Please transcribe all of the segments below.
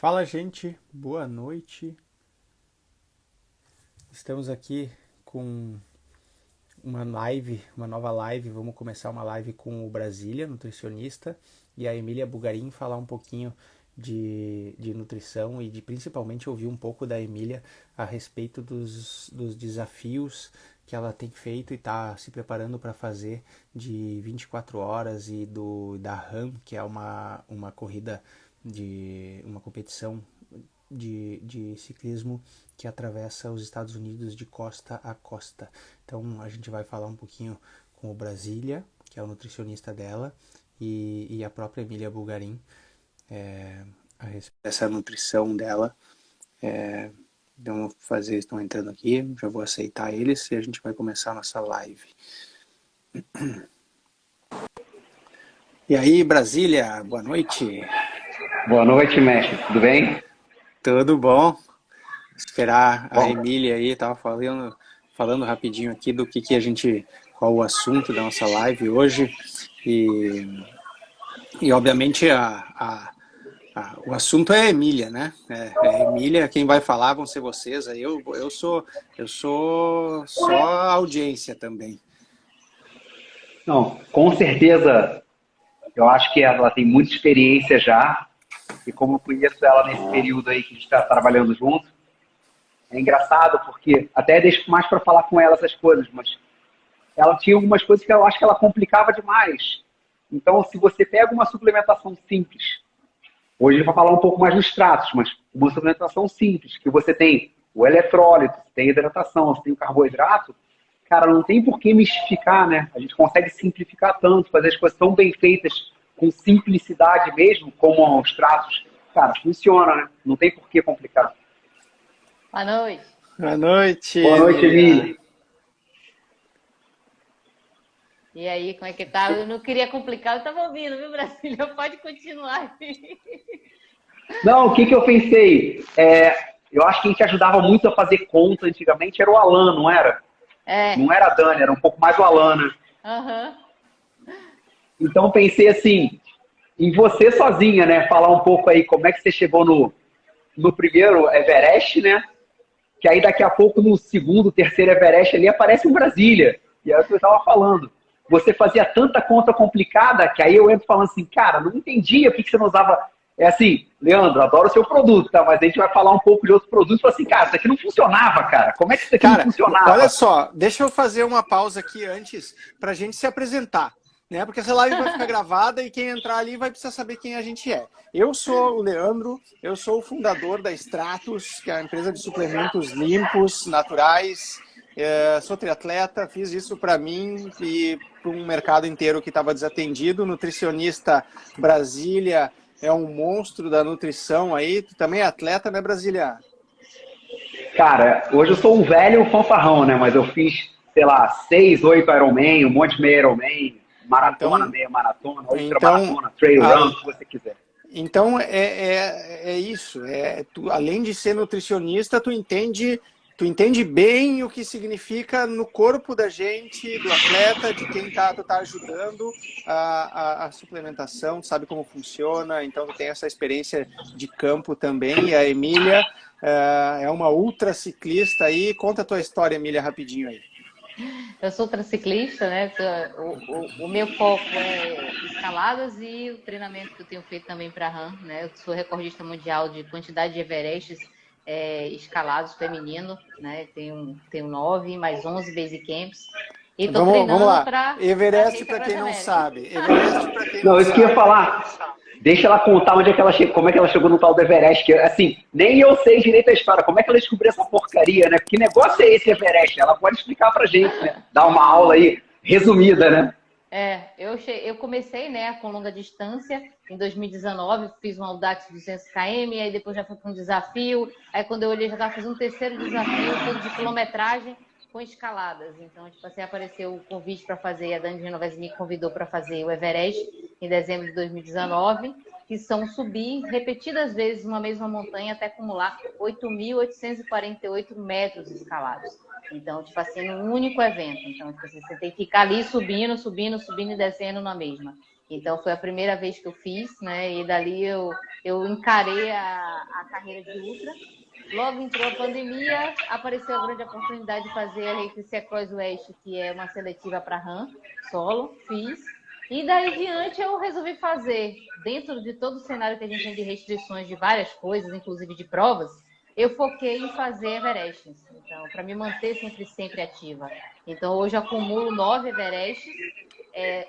Fala, gente, boa noite. Estamos aqui com uma nova live. Vamos começar uma live com o Brasília, nutricionista, e a Emília Bugarim falar um pouquinho de nutrição e de principalmente ouvir um pouco da Emília a respeito dos desafios que ela tem feito e está se preparando para fazer de 24 horas e da RAM, que é uma corrida uma competição de ciclismo que atravessa os Estados Unidos de costa a costa. Então a gente vai falar um pouquinho com o Brasília, que é o nutricionista dela, e a própria Emília Bulgarim a respeito dessa nutrição dela. Então estão entrando aqui, já vou aceitar eles e a gente vai começar a nossa live. E aí, Brasília, boa noite. Boa noite, mestre. Tudo bem? Tudo bom? Esperar a Bom, Emília aí, tava falando rapidinho aqui do que a gente, qual o assunto da nossa live hoje. E, e obviamente o assunto é a Emília, né? É a Emília, quem vai falar vão ser vocês. Aí eu sou só a audiência também. não, com certeza, eu acho que ela tem muita experiência já, e como eu conheço ela nesse período aí que a gente está trabalhando junto, é engraçado porque até deixo mais para falar com ela essas coisas, mas ela tinha algumas coisas que eu acho que ela complicava demais. Então, se você pega uma suplementação simples, hoje a gente vai falar um pouco mais dos tratos, mas uma suplementação simples, que você tem o eletrólito, você tem a hidratação, você tem o carboidrato, cara, não tem por que mistificar, né? A gente consegue simplificar tanto, fazer as coisas tão bem feitas, com simplicidade mesmo, como os tratos. Cara, funciona, né? Não tem por que complicar. Boa noite. Boa noite, Boa noite, Emília. Emília. E aí, como é que tá? Eu não queria complicar, eu tava ouvindo, viu, Brasília? Pode continuar. Não, o que que eu pensei? Eu acho que quem te ajudava muito a fazer conta antigamente era o Alan, não era? É, Não era a Dani, era um pouco mais o Alan, né? aham. Então pensei assim, em você sozinha, né? Falar um pouco aí como é que você chegou no primeiro Everest, né? Que aí daqui a pouco no segundo, terceiro Everest ali aparece um Brasília. E é o que eu estava falando. Você fazia tanta conta complicada que aí eu entro falando assim, cara, não entendia por que você não usava. É assim, Leandro, adoro o seu produto, tá? Mas a gente vai falar um pouco de outros produtos. Fala assim, cara, isso aqui não funcionava, cara. Como é que isso aqui não Cara, olha funcionava? só, deixa eu fazer uma pausa aqui antes para a gente se apresentar, né? Porque essa live vai ficar gravada e quem entrar ali vai precisar saber quem a gente é. Eu sou o Leandro, eu sou o fundador da Stratos, que é a empresa de suplementos limpos, naturais. Sou triatleta, fiz isso para mim e para um mercado inteiro que estava desatendido. Nutricionista Brasília é um monstro da nutrição aí. Tu também é atleta, né, Brasília? Cara, hoje eu sou um velho fanfarrão, né? Mas eu fiz, sei lá, 6, 8 Ironman, um monte de meio Ironman, maratona, Então, meia maratona, ultra Então, maratona, trail a- run, o que você quiser. então é isso. Além de ser nutricionista, tu entende bem o que significa no corpo da gente, do atleta, de quem tu tá ajudando a suplementação, tu sabe como funciona, então tu tem essa experiência de campo também. E a Emília é uma ultra ciclista aí. Conta a tua história, Emília, rapidinho aí. Eu sou triciclista, né? O meu foco é escaladas e o treinamento que eu tenho feito também para RAM, né? Eu sou recordista mundial de quantidade de Everestes escalados feminino, né? Tenho 9, mais 11 base camps. E estou Vamos treinando lá. para a Everest, Race para Across quem não America. sabe. Everest, para quem não Não, isso que eu ia sabe. falar. Deixa ela contar onde é que ela chegou, como é que ela chegou no tal do Everest. Que, assim, nem eu sei direito a história. Como é que ela descobriu essa porcaria, né? Que negócio é esse Everest? Ela pode explicar pra gente, né? Dar uma aula aí resumida, né? Eu comecei, né, com longa distância em 2019, fiz um Audax 200 km, aí depois já fui para um desafio, aí quando eu olhei já estava fazendo um terceiro desafio, todo de quilometragem com escaladas. Então, tipo assim, apareceu o convite para fazer, a Dani Genovese me convidou para fazer o Everest em dezembro de 2019, que são subir repetidas vezes uma mesma montanha até acumular 8.848 metros escalados. Então, tipo assim, num único evento. Então, tipo assim, você tem que ficar ali subindo, subindo, subindo e descendo na mesma. Então, foi a primeira vez que eu fiz, né? E dali eu encarei a carreira de ultra. Logo entrou a pandemia, apareceu a grande oportunidade de fazer a Race Cross West, que é uma seletiva para run, solo, fiz. E daí em diante eu resolvi fazer, dentro de todo o cenário que a gente tem de restrições de várias coisas, inclusive de provas, eu foquei em fazer Everest. Então, para me manter sempre ativa. Então, hoje eu acumulo 9 Everests,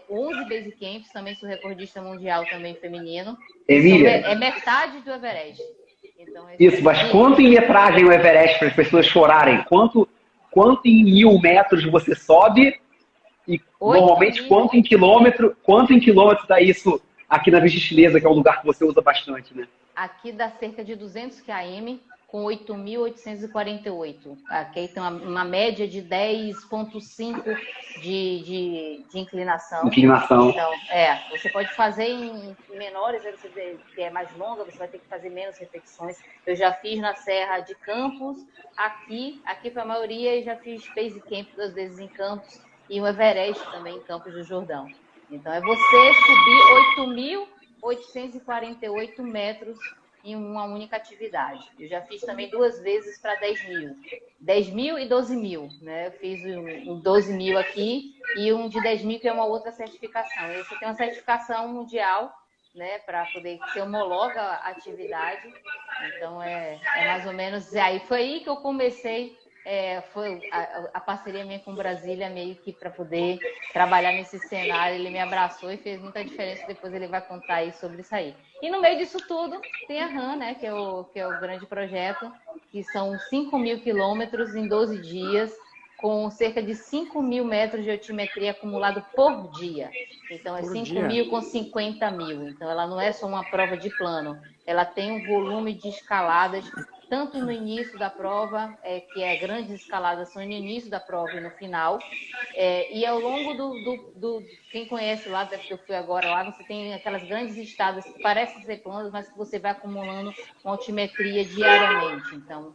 11 base camps, também sou recordista mundial também feminino. Emília, Então, é metade do Everest. Então, isso, mas quanto em metragem o Everest para as pessoas chorarem? Quanto em 1.000 metros você sobe? E normalmente quanto em quilômetro dá isso aqui na Virgem Chinesa, que é um lugar que você usa bastante, né? Aqui dá cerca de 200 km com 8.848. Aqui tem uma média de 10,5 de inclinação. Inclinação. Então, você pode fazer em menores, que é mais longa, você vai ter que fazer menos repetições. Eu já fiz na Serra de Campos, aqui para a maioria, e já fiz base camp 2 vezes em Campos e o Everest também em Campos do Jordão. Então, é você subir 8.848 metros em uma única atividade. Eu já fiz também 2 vezes para 10.000. 10.000 e 12.000, né? Eu fiz um 12.000 aqui e um de 10.000, que é uma outra certificação. E você tem uma certificação mundial, né? Para poder ser homologa a atividade. Então, é mais ou menos... Aí foi aí que eu comecei... foi a parceria minha com Brasília, meio que para poder trabalhar nesse cenário. Ele me abraçou e fez muita diferença. Depois ele vai contar aí sobre isso aí. E no meio disso tudo tem a RAN, né, que é o grande projeto, que são 5.000 quilômetros em 12 dias, com cerca de 5.000 metros de altimetria acumulado por dia. Então, é 5.000 com 50.000. Então, ela não é só uma prova de plano. Ela tem um volume de escaladas, tanto no início da prova, que grandes escaladas são no início da prova e no final, e ao longo do quem conhece lá, que eu fui agora lá, você tem aquelas grandes estradas que parecem ser planas, mas que você vai acumulando uma altimetria diariamente. Então,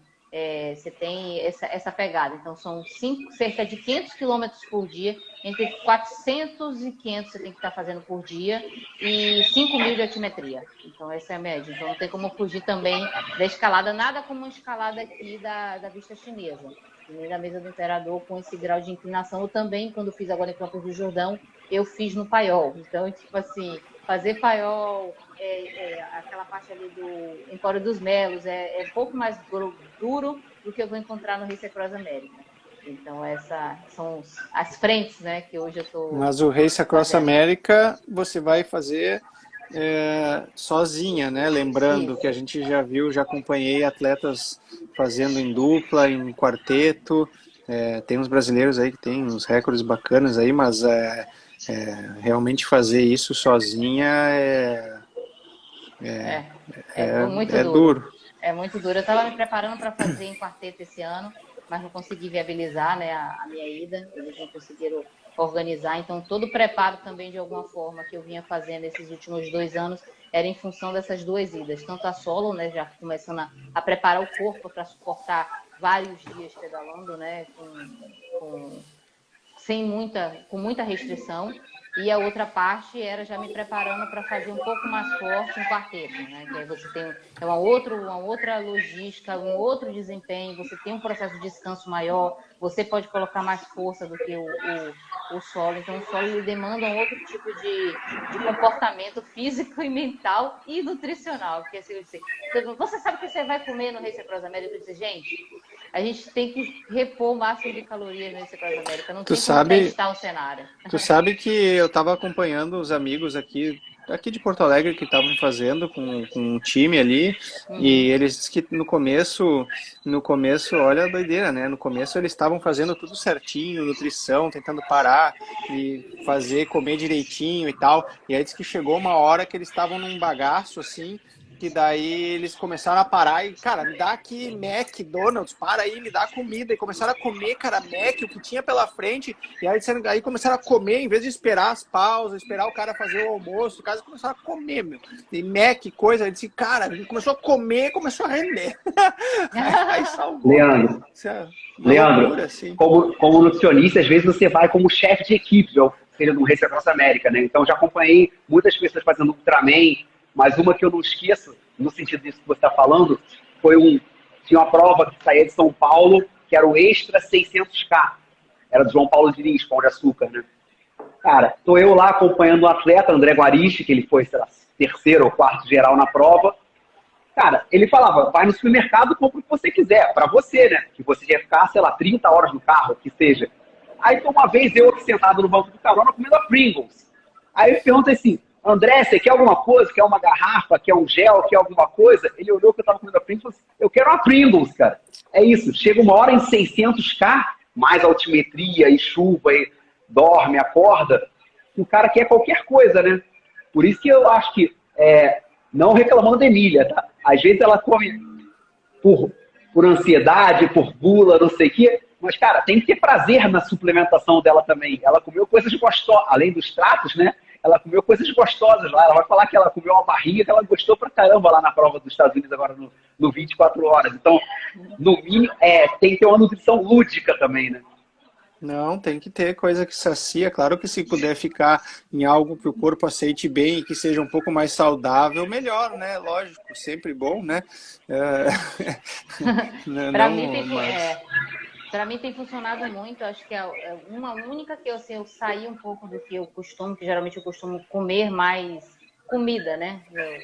você tem essa pegada. Então, são cerca de 500 quilômetros por dia, entre 400 e 500 você tem que estar fazendo por dia, e 5.000 de altimetria. Então, essa é a média. Então, não tem como fugir também da escalada, nada como uma escalada aqui da Vista Chinesa, nem da Mesa do Imperador, com esse grau de inclinação. Eu também, quando fiz agora em Campos do Jordão, eu fiz no paiol. Então, tipo assim, fazer paiol, aquela parte ali do Empório dos Melos, é um pouco mais duro do que eu vou encontrar no Race Across America. Então, essas são as frentes, né, que hoje eu estou... Mas o Race Across America você vai fazer sozinha, né? Lembrando que a gente já viu, já acompanhei atletas fazendo em dupla, em quarteto. Tem uns brasileiros aí que tem uns recordes bacanas aí, mas realmente fazer isso sozinha muito duro. É muito duro. Eu estava me preparando para fazer em quarteto esse ano, mas não consegui viabilizar, né, a minha ida. Eles não conseguiram organizar. Então, todo o preparo também, de alguma forma, que eu vinha fazendo esses últimos 2 anos, era em função dessas 2 idas. Tanto a solo, né, já começando a preparar o corpo para suportar vários dias pedalando, né, com muita restrição, e a outra parte era já me preparando para fazer um pouco mais forte um quarteto, né? Que aí você tem uma outra logística, um outro desempenho, você tem um processo de descanso maior, você pode colocar mais força do que o solo. Então, o solo ele demanda um outro tipo de comportamento físico e mental e nutricional. Porque assim, você sabe o que você vai comer no Race Across America? Eu disse, gente, a gente tem que repor o máximo de calorias no Race Across America. Não tem como testar o cenário. Tu sabe que eu estava acompanhando os amigos aqui de Porto Alegre que estavam fazendo com um time ali, e eles disseram que no começo, olha a doideira, né? No começo eles estavam fazendo tudo certinho, nutrição, tentando parar e comer direitinho e tal, e aí disse que chegou uma hora que eles estavam num bagaço assim, que daí eles começaram a parar e, cara, me dá aqui McDonald's, para aí, me dá comida. E começaram a comer, cara, Mac, o que tinha pela frente. E aí começaram a comer, em vez de esperar as pausas, esperar o cara fazer o almoço, caso começaram a comer, meu. E Mac, coisa, aí disse, cara, a gente começou a comer, começou a render. Aí salvou. Leandro, loucura, assim. como nutricionista, às vezes você vai como chefe de equipe. período no Race Across América, né? Então já acompanhei muitas pessoas fazendo Ultraman, mas uma que eu não esqueço, no sentido disso que você está falando, tinha uma prova que saía de São Paulo, que era o Extra 600K. Era do João Paulo Diniz, Pão de Açúcar, né? Cara, tô eu lá acompanhando o atleta, André Guarichi, que ele foi, sei lá, terceiro ou quarto geral na prova. Cara, ele falava, vai no supermercado, compra o que você quiser, pra você, né? Que você ia ficar, sei lá, 30 horas no carro, que seja. Aí, uma vez, eu aqui sentado no banco do carona, comendo a Pringles. Aí ele pergunta assim, André, você quer alguma coisa? Quer uma garrafa? Quer um gel? Quer alguma coisa? Ele olhou que eu tava comendo a Pringles e falou assim, eu quero uma Pringles, cara. É isso, chega uma hora em 600K, mais altimetria e chuva, e dorme, acorda, o cara quer qualquer coisa, né? Por isso que eu acho que, não reclamando da Emília, tá? Às vezes ela come por ansiedade, por gula, não sei o quê, mas, cara, tem que ter prazer na suplementação dela também. Ela comeu coisas gostosas, além dos tratos, né? Ela comeu coisas gostosas lá. Ela vai falar que ela comeu uma barriga que ela gostou pra caramba lá na prova dos Estados Unidos agora no 24 horas. Então, no mínimo, tem que ter uma nutrição lúdica também, né? Não, tem que ter coisa que sacia. Claro que se puder ficar em algo que o corpo aceite bem e que seja um pouco mais saudável, melhor, né? Lógico, sempre bom, né? Para Não, mim tem, mas... para mim tem funcionado muito. Acho que é uma única que eu saí um pouco do que eu costumo, que geralmente eu costumo comer mais comida, né?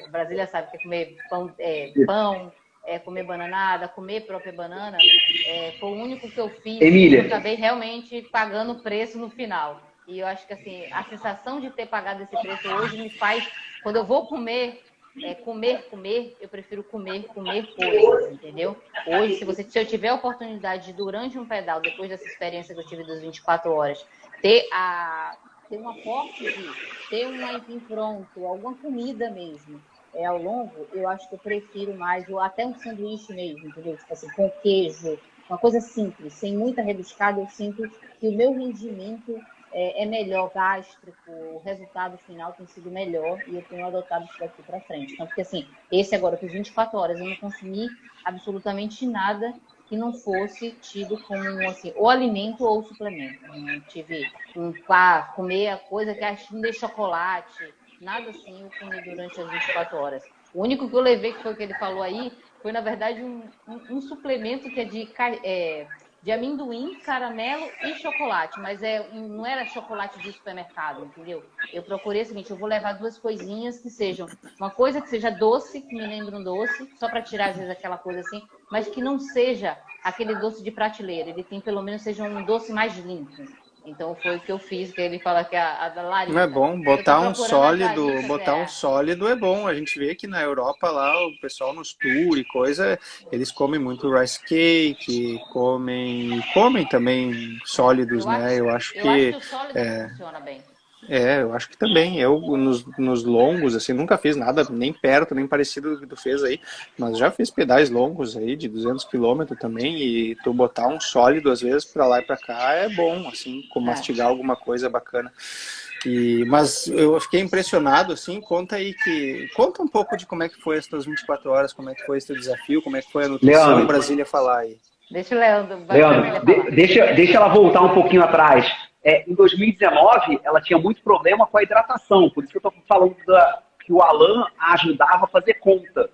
Brasília sabe que é comer pão, comer bananada, comer própria banana. Foi o único que eu fiz e eu acabei realmente pagando o preço no final. E eu acho que assim, a sensação de ter pagado esse preço hoje me faz, quando eu vou comer, eu prefiro comer coisas, entendeu? Hoje, se eu tiver a oportunidade de, durante um pedal, depois dessa experiência que eu tive das 24 horas, ter um aporte de ter um aipim pronto, alguma comida mesmo, ao longo, eu acho que eu prefiro mais, ou até um sanduíche mesmo, entendeu? Tipo assim, com queijo, uma coisa simples, sem muita rebuscada, eu sinto que o meu rendimento é melhor gástrico, o resultado final tem sido melhor e eu tenho adotado isso daqui para frente. Então, porque assim, esse agora, eu fiz 24 horas, eu não consumi absolutamente nada que não fosse tido como, assim, ou alimento ou suplemento. Não tive comer a coisa que é chocolate, nada assim eu comi durante as 24 horas. O único que eu levei, que foi o que ele falou aí, foi, na verdade, um suplemento que é de amendoim, caramelo e chocolate, mas não era chocolate de supermercado, entendeu? Eu procurei o seguinte, eu vou levar duas coisinhas que sejam, uma coisa que seja doce, que me lembre um doce, só para tirar às vezes aquela coisa assim, mas que não seja aquele doce de prateleira, ele tem pelo menos seja um doce mais limpo. Então foi o que eu fiz, que ele fala que a da Não é Larissa. bom, botar um sólido é bom. A gente vê que na Europa lá, o pessoal nos tour e coisa, eles comem muito rice cake, comem também sólidos, né? Eu acho que que o sólido funciona bem. eu acho que também. Eu, nos longos, assim, nunca fiz nada nem perto, nem parecido do que tu fez aí, mas já fiz pedais longos aí, de 200 quilômetros também, e tu botar um sólido, às vezes, pra lá e pra cá, é bom, assim, mastigar alguma coisa bacana. Mas eu fiquei impressionado, assim, conta um pouco de como é que foi as tuas 24 horas, como é que foi esse teu desafio, como é que foi a nutrição Leandro, em Brasília falar aí. Deixa o Leandro deixa ela voltar um pouquinho atrás. Em 2019, ela tinha muito problema com a hidratação, por isso que eu estou falando que o Alan a ajudava a fazer conta.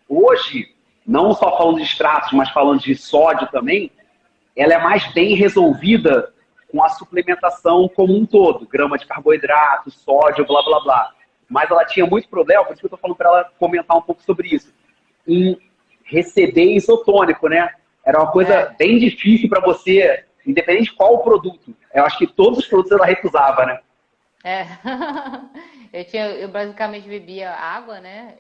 Hoje, não só falando de extratos, mas falando de sódio também, ela é mais bem resolvida com a suplementação como um todo, grama de carboidrato, sódio, blá, blá, blá. Mas ela tinha muito problema, por isso que eu estou falando para ela comentar um pouco sobre isso, em receber isotônico, né? Era uma coisa bem difícil para você, independente de qual o produto. Eu acho que todos os produtos ela recusava, né? Eu basicamente bebia água, né?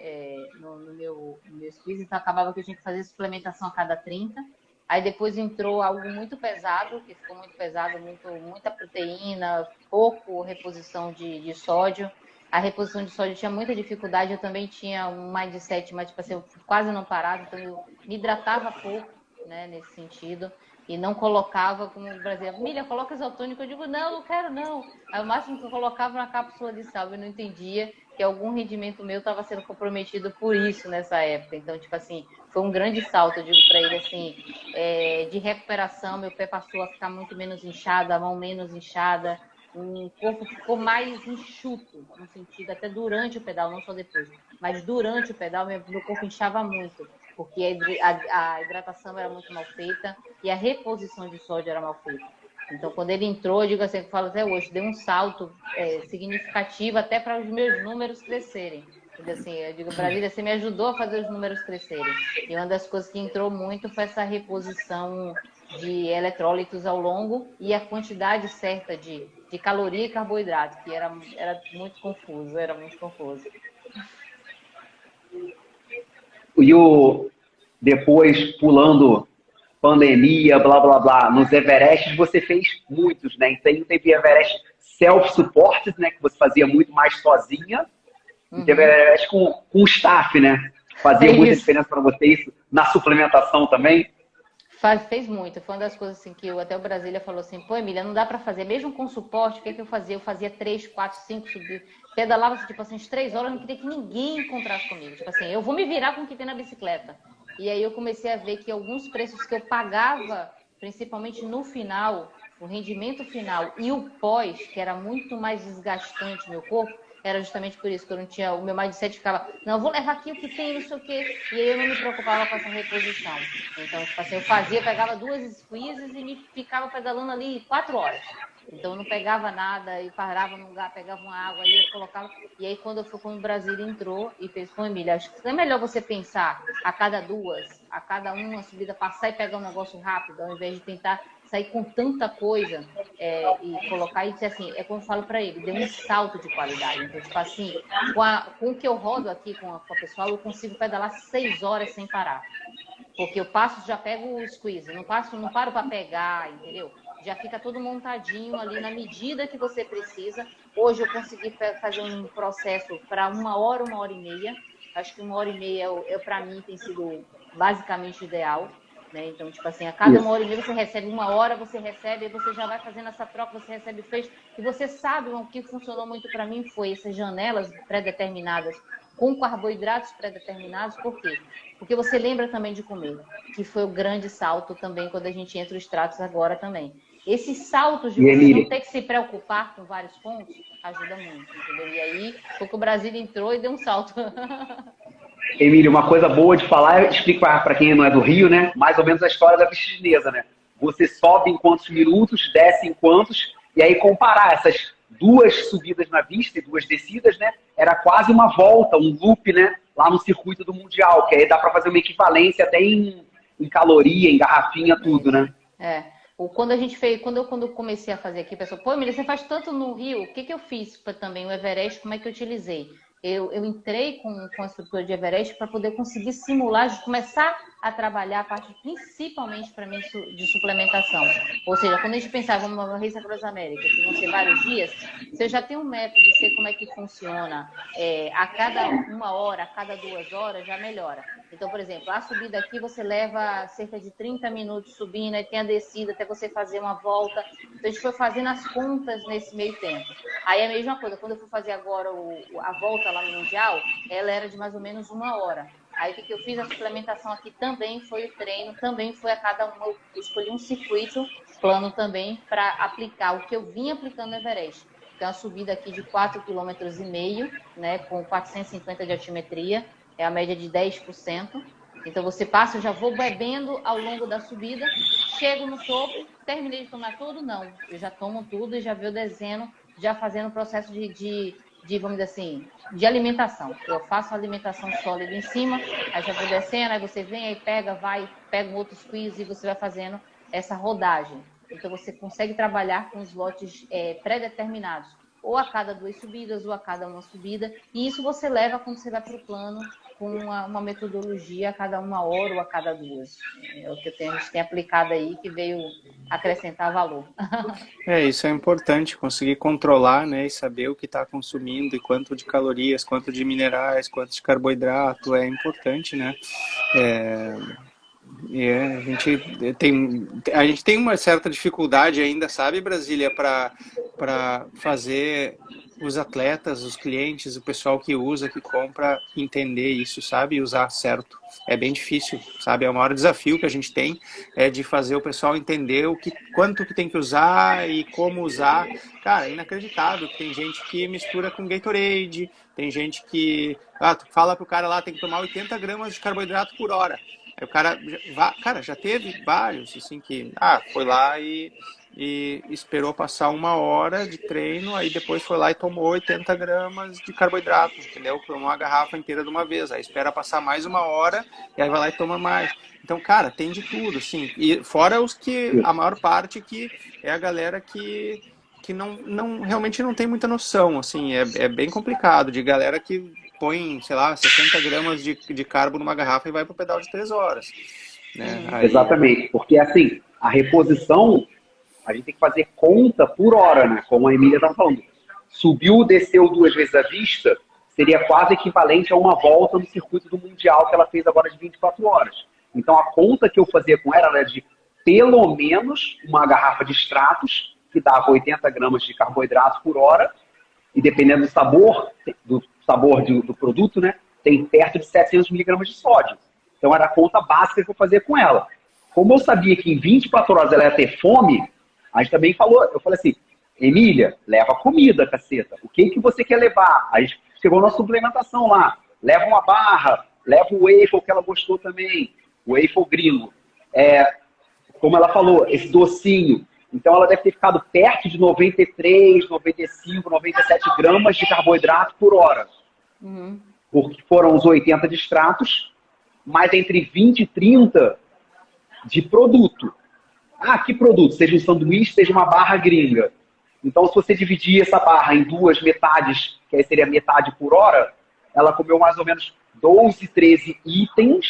No meu squeeze, então acabava que eu tinha que fazer suplementação a cada 30. Aí depois entrou algo muito pesado, que ficou muito pesado, muita proteína, pouco reposição de sódio. A reposição de sódio tinha muita dificuldade, eu também tinha um mindset, mas tipo assim, eu quase não parava, então eu me hidratava pouco, né, nesse sentido, e não colocava, como o brasileiro, Milha, coloca isotônico, eu digo, não quero não. Aí o máximo que eu colocava na cápsula de sal, eu não entendia que algum rendimento meu estava sendo comprometido por isso nessa época. Então, tipo assim, foi um grande salto, eu digo para ele assim, de recuperação, meu pé passou a ficar muito menos inchado, a mão menos inchada, um corpo que ficou mais enxuto, no sentido, até durante o pedal, não só depois, mas durante o pedal, meu corpo inchava muito, porque a hidratação era muito mal feita e a reposição de sódio era mal feita. Então, quando ele entrou, eu digo assim, eu falo até hoje, deu um salto significativo até para os meus números crescerem. Assim, eu digo, Brasília, você me ajudou a fazer os números crescerem. E uma das coisas que entrou muito foi essa reposição de eletrólitos ao longo e a quantidade certa de caloria e carboidrato, que era muito confuso, era muito confuso. E depois, pulando pandemia, blá, blá, blá, nos Everestes você fez muitos, né? Então teve Everest self-supported, né? Que você fazia muito mais sozinha. E teve Everest com staff, né? Fazia muita diferença para você isso na suplementação também? Fez muito. Foi uma das coisas assim que até o Brasília falou assim, pô, Emília, não dá para fazer. Mesmo com suporte, o que eu fazia? Eu fazia 3, 4, 5 subir. Pedalava, tipo assim, 3 horas, eu não queria que ninguém encontrasse comigo. Tipo assim, eu vou me virar com o que tem na bicicleta. E aí eu comecei a ver que alguns preços que eu pagava, principalmente no final, o rendimento final e o pós, que era muito mais desgastante no meu corpo, era justamente por isso que eu não tinha, o meu mindset ficava, não, eu vou levar aqui o que tem, não sei o quê, e aí eu não me preocupava com essa reposição. Então, tipo assim, eu pegava 2 squeezes e me ficava pedalando ali 4 horas. Então, eu não pegava nada, e parava num lugar, pegava uma água, aí eu colocava, e aí quando o Brasília entrou e fez com a Emília, acho que é melhor você pensar a cada 2, a cada uma subida, passar e pegar um negócio rápido, ao invés de tentar sair com tanta coisa e colocar e dizer assim, é como eu falo para ele, deu um salto de qualidade. Então, tipo assim, com o que eu rodo aqui com a pessoal, eu consigo pedalar 6 horas sem parar. Porque eu passo, já pego o squeeze, não paro para pegar, entendeu? Já fica tudo montadinho ali na medida que você precisa. Hoje eu consegui fazer um processo para 1 hora, 1h30. Acho que 1h30 para mim tem sido basicamente ideal. Né? Então, tipo assim, a cada 1h30 você recebe 1 hora, você recebe, e você já vai fazendo essa troca, você recebe fez. E você sabe, o que funcionou muito para mim foi essas janelas pré-determinadas, com carboidratos pré-determinados. Por quê? Porque você lembra também de comer, que foi o grande salto também quando a gente entra os tratos agora também. Esses saltos de você não ter que se preocupar com vários pontos, ajuda muito, entendeu? E aí, foi que o Brasil entrou e deu um salto. Emílio, uma coisa boa de falar, explicar para quem não é do Rio, né? Mais ou menos a história da pista chinesa, né? Você sobe em quantos minutos, desce em quantos, e aí comparar essas 2 subidas na vista e 2 descidas, né? Era quase uma volta, um loop, né? Lá no circuito do Mundial, que aí dá para fazer uma equivalência até em caloria, em garrafinha, tudo, né? Quando a gente fez, quando eu comecei a fazer aqui, a pessoa, pô, Emília, você faz tanto no Rio, o que eu fiz também, o Everest, como é que eu utilizei? Eu entrei com a estrutura de Everest para poder conseguir simular, começar a trabalhar a parte principalmente para mim de suplementação. Ou seja, quando a gente pensava numa Race Across America, que vão ser vários dias, se eu já tenho um método de sei como é que funciona, a cada 1 hora, a cada 2 horas, já melhora. Então, por exemplo, a subida aqui você leva cerca de 30 minutos subindo, aí tem a descida até você fazer uma volta. Então, a gente foi fazendo as contas nesse meio tempo. Aí é a mesma coisa, quando eu fui fazer agora a volta lá no Mundial, ela era de mais ou menos 1 hora. Aí o que eu fiz? A suplementação aqui também foi o treino, também foi a cada uma. Eu escolhi um circuito plano também para aplicar o que eu vinha aplicando no Everest. Tem uma subida aqui de 4,5 km, né, com 450 de altimetria, é a média de 10%. Então você passa, eu já vou bebendo ao longo da subida, chego no topo, terminei de tomar tudo? Não, eu já tomo tudo e já vou descendo, já fazendo o processo de, vamos dizer assim, de alimentação. Eu faço a alimentação sólida em cima, aí já vou descendo, aí você vem, aí pega um outro squeeze e você vai fazendo essa rodagem. Então você consegue trabalhar com os lotes pré-determinados, ou a cada 2 subidas, ou a cada 1 subida, e isso você leva quando você vai para o plano com uma metodologia a cada 1 hora ou a cada 2. É o que a gente tem aplicado aí, que veio acrescentar valor. Isso é importante, conseguir controlar, né, e saber o que está consumindo, e quanto de calorias, quanto de minerais, quanto de carboidrato, é importante, né? A gente tem uma certa dificuldade ainda, sabe, Brasília, para fazer os atletas, os clientes, o pessoal que usa, que compra, entender isso, sabe? E usar certo. É bem difícil, sabe? É o maior desafio que a gente tem, é de fazer o pessoal entender quanto que tem que usar e como usar. Cara, é inacreditável que tem gente que mistura com Gatorade, tem gente que... tu fala pro cara lá, tem que tomar 80 gramas de carboidrato por hora. Aí o cara, já teve vários, assim, que foi lá e esperou passar 1 hora de treino, aí depois foi lá e tomou 80 gramas de carboidrato, entendeu? Tomou uma garrafa inteira de uma vez, aí espera passar mais 1 hora, e aí vai lá e toma mais. Então, cara, tem de tudo, assim. E fora os que, a maior parte que é a galera que realmente não tem muita noção, assim, é bem complicado, de galera que põe, sei lá, 60 gramas de carbo numa garrafa e vai pro pedal de 3 horas, né? Aí... Exatamente, porque assim, a reposição, a gente tem que fazer conta por hora, né? Como a Emília estava falando. Subiu, desceu 2 vezes a vista, seria quase equivalente a uma volta no circuito do Mundial que ela fez agora de 24 horas. Então a conta que eu fazia com ela era de pelo menos uma garrafa de extratos, que dava 80 gramas de carboidrato por hora, e dependendo do sabor do produto, né, tem perto de 700 miligramas de sódio. Então era a conta básica que eu fazia com ela. Como eu sabia que em 24 horas ela ia ter fome, a gente também falou, eu falei assim, Emília, leva comida, caceta. O que você quer levar? A gente chegou na suplementação lá. Leva uma barra, leva o waffle que ela gostou também, o waffle gringo. Como ela falou, esse docinho. Então ela deve ter ficado perto de 93, 95, 97 gramas de carboidrato por hora. Uhum. Porque foram os 80 de extratos, mais entre 20 e 30 de produto. Que produto? Seja um sanduíche, seja uma barra gringa. Então, se você dividir essa barra em 2 metades, que aí seria metade por hora, ela comeu mais ou menos 12, 13 itens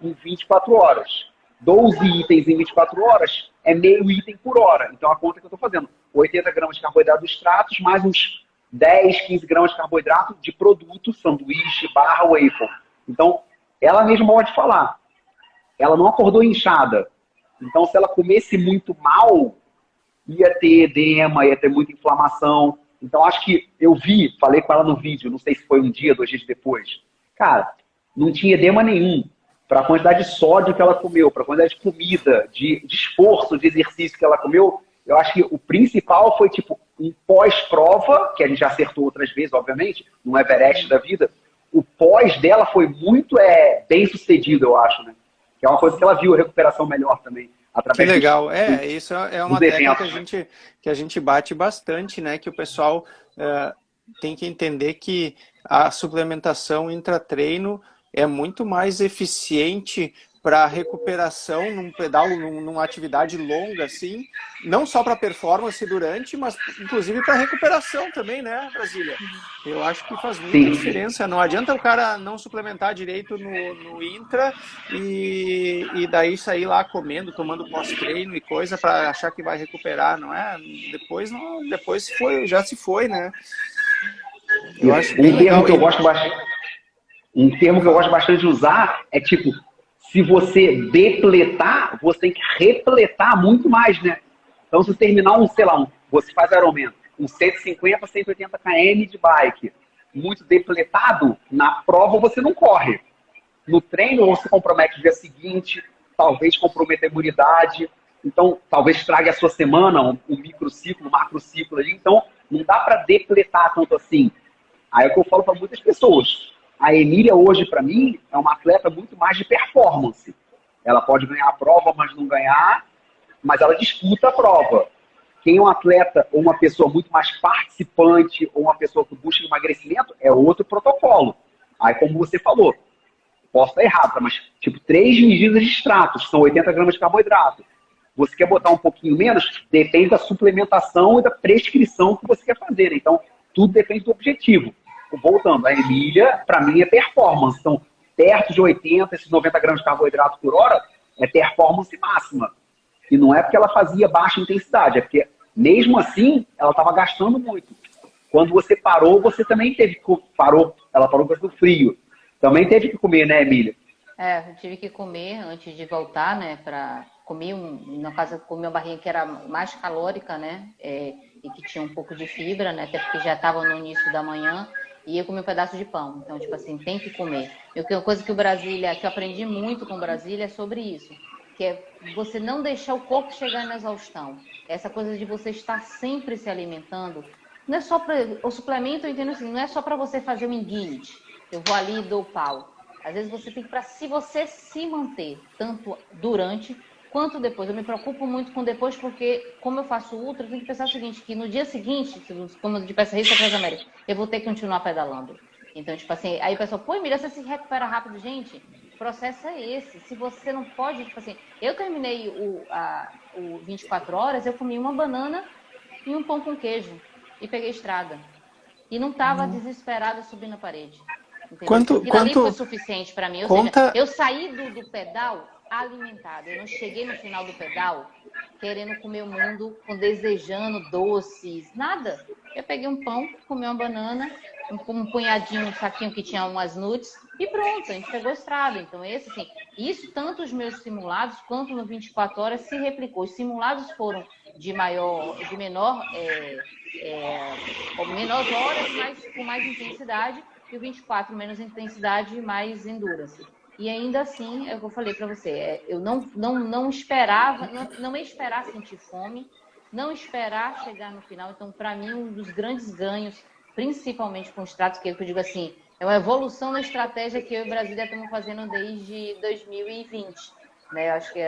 em 24 horas. 12 itens em 24 horas é meio item por hora. Então, a conta que eu estou fazendo, 80 gramas de carboidrato de extratos, mais uns 10, 15 gramas de carboidrato de produto, sanduíche, barra, waffle. Então, ela mesma pode falar. Ela não acordou inchada. Então, se ela comesse muito mal, ia ter edema, ia ter muita inflamação. Então, acho que eu falei com ela no vídeo, não sei se foi um dia, 2 dias depois. Cara, não tinha edema nenhum. Para a quantidade de sódio que ela comeu, para a quantidade de comida, de esforço, de exercício que ela comeu, eu acho que o principal foi, tipo, um pós-prova, que a gente já acertou outras vezes, obviamente, no Everest da vida. O pós dela foi muito bem sucedido, eu acho, né? Que é uma coisa que ela viu a recuperação melhor também. Que legal. Isso é uma técnica que a gente bate bastante, né? Que o pessoal tem que entender que a suplementação intratreino é muito mais eficiente para recuperação num pedal, numa atividade longa, assim, não só para performance durante, mas inclusive para recuperação também, né, Brasília? Eu acho que faz muita diferença. Não adianta o cara não suplementar direito no intra e daí sair lá comendo, tomando pós-treino e coisa para achar que vai recuperar, não é? Depois já se foi, né? Eu acho bem legal. Um termo que eu gosto bastante de usar é tipo, se você depletar, você tem que repletar muito mais, né? Então, se você terminar você faz Ironman, um 150, 180 km de bike, muito depletado, na prova você não corre. No treino, você compromete o dia seguinte, talvez comprometa a imunidade, então talvez traga a sua semana, um microciclo, um macrociclo ali. Então, não dá para depletar tanto assim. Aí é o que eu falo para muitas pessoas. A Emília hoje, para mim, é uma atleta muito mais de performance. Ela pode ganhar a prova, mas não ganhar, mas ela disputa a prova. Quem é um atleta ou uma pessoa muito mais participante ou uma pessoa que busca emagrecimento é outro protocolo. Aí, como você falou, posso estar errado, mas tipo 3 medidas de extratos, são 80 gramas de carboidrato. Você quer botar um pouquinho menos? Depende da suplementação e da prescrição que você quer fazer. Então, tudo depende do objetivo. Voltando, a Emília, para mim, é performance. Então, perto de 80, esses 90 gramas de carboidrato por hora, é performance máxima. E não é porque ela fazia baixa intensidade, é porque, mesmo assim, ela estava gastando muito. Quando você parou, você também teve que... Ela parou por causa do frio. Também teve que comer, né, Emília? Eu tive que comer antes de voltar, né, comi uma barrinha que era mais calórica, né, e que tinha um pouco de fibra, né? Até porque já estava no início da manhã, e eu comi um pedaço de pão. Então, tipo assim, tem que comer. E uma coisa que que eu aprendi muito com Brasília é sobre isso, que é você não deixar o corpo chegar na exaustão. Essa coisa de você estar sempre se alimentando, não é só para o suplemento, eu entendo assim, não é só para você fazer um engine, eu vou ali e dou pau. Às vezes você tem que, para se você se manter, tanto durante quanto depois. Eu me preocupo muito com depois, porque como eu faço ultra, eu tenho que pensar o seguinte, que no dia seguinte, como de peça Rista Transamérica, eu vou ter que continuar pedalando. Então, tipo assim, aí o pessoal, pô, Emília, você se recupera rápido, gente. O processo é esse. Se você não pode, tipo assim, eu terminei o 24 horas, eu comi uma banana e um pão com queijo e peguei estrada. E não estava desesperada subindo a parede. Entendeu? Aquilo ali foi suficiente para mim. Ou seja, eu saí do pedal alimentada. Eu não cheguei no final do pedal querendo comer o mundo, desejando doces, nada. Eu peguei um pão, comi uma banana, um punhadinho, um saquinho que tinha umas nuts e pronto, a gente pegou a estrada. Então, assim, isso tanto os meus simulados quanto no 24 horas se replicou. Os simulados foram de menor horas, mas com mais intensidade, e o 24 menos intensidade e mais endurance. E ainda assim, é o que eu falei para você, eu não esperava, não esperar sentir fome, não esperar chegar no final. Então, para mim, um dos grandes ganhos, principalmente com os tratos, que eu digo assim, é uma evolução na estratégia que eu e Brasília estamos fazendo desde 2020. Né? Eu acho que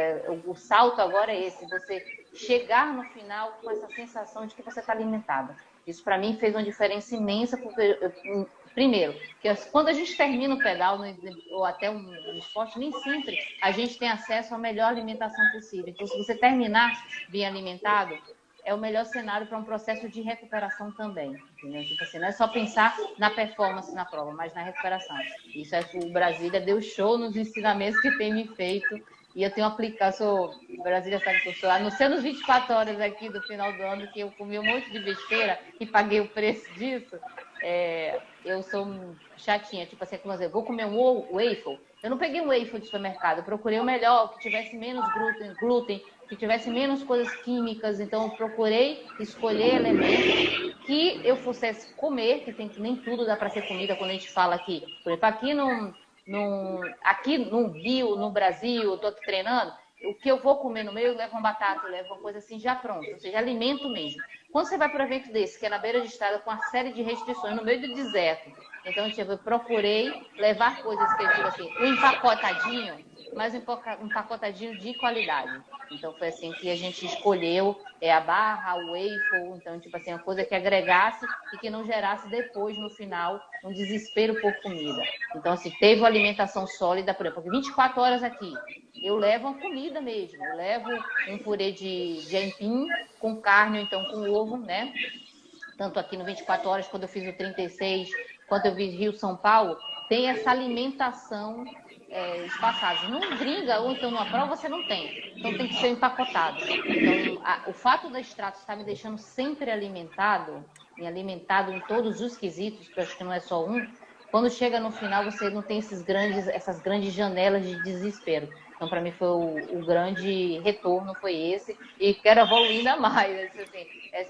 o salto agora é esse, você chegar no final com essa sensação de que você está alimentada. Isso, para mim, fez uma diferença imensa, porque, primeiro, que quando a gente termina o pedal, ou até um esporte, nem sempre a gente tem acesso à melhor alimentação possível. Então, se você terminar bem alimentado, é o melhor cenário para um processo de recuperação também. Entendeu? Tipo assim, não é só pensar na performance na prova, mas na recuperação. Isso é que o Brasília deu show nos ensinamentos que tem me feito. E eu tenho aplicado, Brasília sabe que eu sou, a não ser nos 24 horas aqui do final do ano, que eu comi um monte de besteira e paguei o preço disso, eu sou chatinha, tipo assim, como dizer, vou comer um waffle. Eu não peguei um waffle de supermercado, eu procurei o melhor, que tivesse menos glúten, que tivesse menos coisas químicas. Então, eu procurei escolher elementos que eu fosse comer, que nem tudo dá para ser comida quando a gente fala aqui. Por exemplo, aqui no Rio, no Brasil, eu estou aqui treinando, o que eu vou comer no meio, eu levo uma batata, eu levo uma coisa assim já pronta, ou seja, alimento mesmo. Quando você vai para um evento desse, que é na beira de estrada, com uma série de restrições, no meio do deserto, então eu procurei levar coisas que eu digo assim, um empacotadinho, mas um empacotadinho de qualidade. Então foi assim que a gente escolheu a barra, o waffle, então tipo assim, uma coisa que agregasse e que não gerasse depois, no final, um desespero por comida. Então assim, teve uma alimentação sólida, por exemplo, 24 horas aqui, eu levo uma comida mesmo, eu levo um purê de aipim com carne, ou então com ovo, né? Tanto aqui no 24 horas, quando eu fiz o 36, quanto eu fiz Rio-São Paulo, tem essa alimentação espaçada. Num gringa ou então numa prova, você não tem. Então tem que ser empacotado. Então, o fato da Stratos estar me deixando sempre alimentado em todos os quesitos, que eu acho que não é só um, quando chega no final, você não tem essas grandes janelas de desespero. Então, para mim, foi o grande retorno, foi esse. E quero evoluir ainda mais.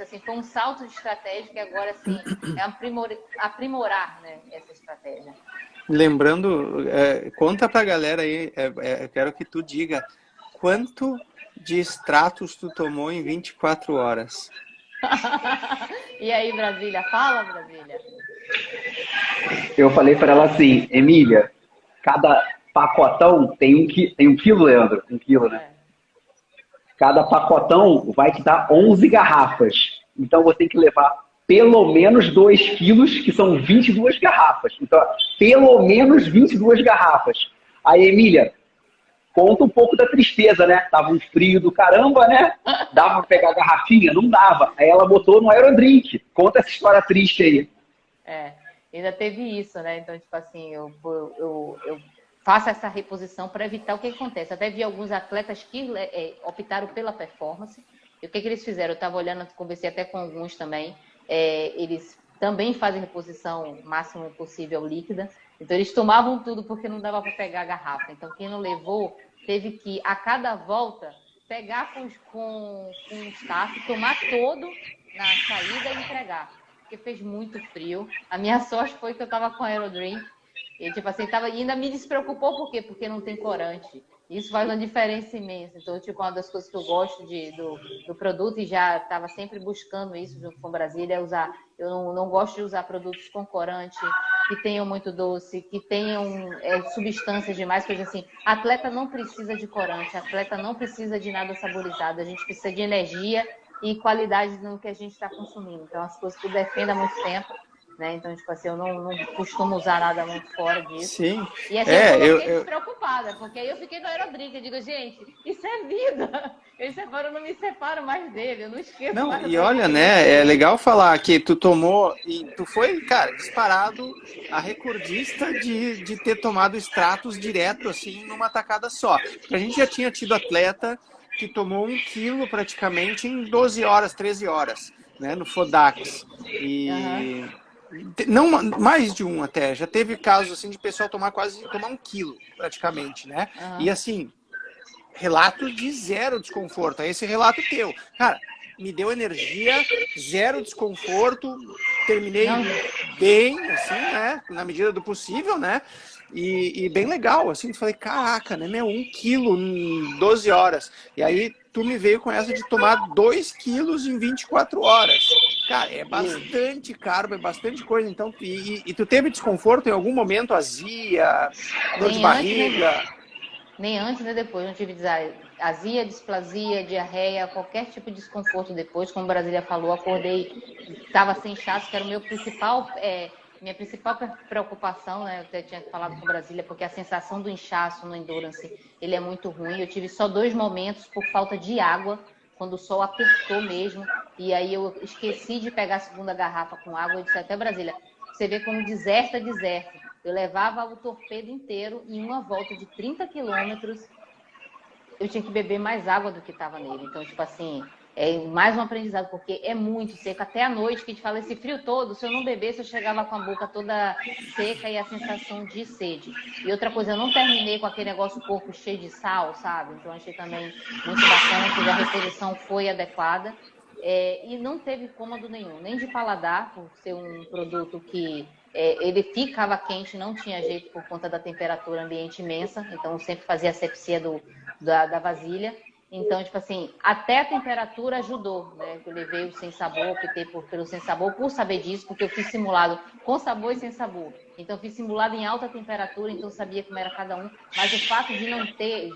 Assim, foi um salto de estratégia que agora, assim, é aprimorar, né, essa estratégia. Lembrando, conta pra galera aí, quero que tu diga, quanto de extratos tu tomou em 24 horas? E aí, Brasília? Fala, Brasília. Eu falei para ela assim, Emília, cada pacotão tem um quilo, Leandro, 1 quilo, né? Cada pacotão vai te dar 11 garrafas. Então você tem que levar pelo menos 2 quilos, que são 22 garrafas. Então, pelo menos 22 garrafas. Aí, Emília, conta um pouco da tristeza, né? Tava um frio do caramba, né? Dava pra pegar a garrafinha? Não dava. Aí ela botou no Aerodrink. Conta essa história triste aí. Ainda teve isso, né? Então, tipo assim, eu faço essa reposição para evitar o que acontece. Até vi alguns atletas que optaram pela performance. E o que eles fizeram? Eu estava olhando, conversei até com alguns também. Eles também fazem reposição o máximo possível líquida. Então, eles tomavam tudo porque não dava para pegar a garrafa. Então, quem não levou, teve que, a cada volta, pegar com o staff, tomar todo, na saída e entregar, porque fez muito frio. A minha sorte foi que eu estava com Aerodream, e tipo assim, ainda me despreocupou, por quê? Porque não tem corante. Isso faz uma diferença imensa. Então, tipo, uma das coisas que eu gosto do produto, e já estava sempre buscando isso junto com Brasília, é usar. Eu não gosto de usar produtos com corante, que tenham muito doce, que tenham substâncias demais, coisa assim. Atleta não precisa de corante, atleta não precisa de nada saborizado, a gente precisa de energia e qualidade no que a gente está consumindo. Então, as coisas que eu defendo há muito tempo, né? Então, tipo assim, eu não costumo usar nada muito fora disso. Sim. E assim, eu fiquei despreocupada, porque aí eu fiquei no Aerodrink, eu digo, gente, isso é vida. Eu não me separo mais dele, eu não esqueço mais. Não, e olha, né, é legal falar que tu tomou, e tu foi, cara, disparado a recordista de ter tomado extratos direto, assim, numa tacada só. Porque a gente já tinha tido atleta que tomou 1 quilo praticamente em 12 horas, 13 horas, né, no Fodax. E... Não, mais de um até. Já teve casos assim de pessoal tomar 1 quilo, praticamente, né? E assim, relato de zero desconforto. É esse relato teu. Cara, me deu energia, zero desconforto, terminei bem, assim, né? Na medida do possível, né? E bem legal, assim, falei, caraca, né, 1 quilo em 12 horas. E aí tu me veio com essa de tomar 2 quilos em 24 horas. Cara, é bastante carbo, é bastante coisa. Então, e tu teve desconforto em algum momento, azia, dor de barriga? Nem antes nem depois, não tive azia, displasia, diarreia, qualquer tipo de desconforto depois. Como a Brasília falou, acordei, estava sem inchaço, que era o meu minha principal preocupação, né? Eu até tinha falado com Brasília, porque a sensação do inchaço no Endurance, ele é muito ruim. Eu tive só 2 momentos por falta de água, quando o sol apertou mesmo, e aí eu esqueci de pegar a segunda garrafa com água. Eu disse até Brasília, você vê como deserto é deserto. Eu levava o torpedo inteiro em uma volta de 30 quilômetros, eu tinha que beber mais água do que estava nele. Então, tipo assim, é mais um aprendizado, porque é muito seco. Até a noite, que a gente fala, esse frio todo, se eu não bebesse, eu chegava com a boca toda seca e a sensação de sede. E outra coisa, eu não terminei com aquele negócio, o corpo cheio de sal, sabe? Então, achei também muito bacana, que a reposição foi adequada. E não teve incômodo nenhum, nem de paladar, por ser um produto que ele ficava quente, não tinha jeito por conta da temperatura ambiente imensa, então eu sempre fazia asepsia da vasilha. Então, tipo assim, até a temperatura ajudou, né? Eu levei o sem sabor, optei pelo sem sabor, por saber disso, porque eu fiz simulado com sabor e sem sabor. Então, eu fiz simulado em alta temperatura, então eu sabia como era cada um. Mas o fato de não ter,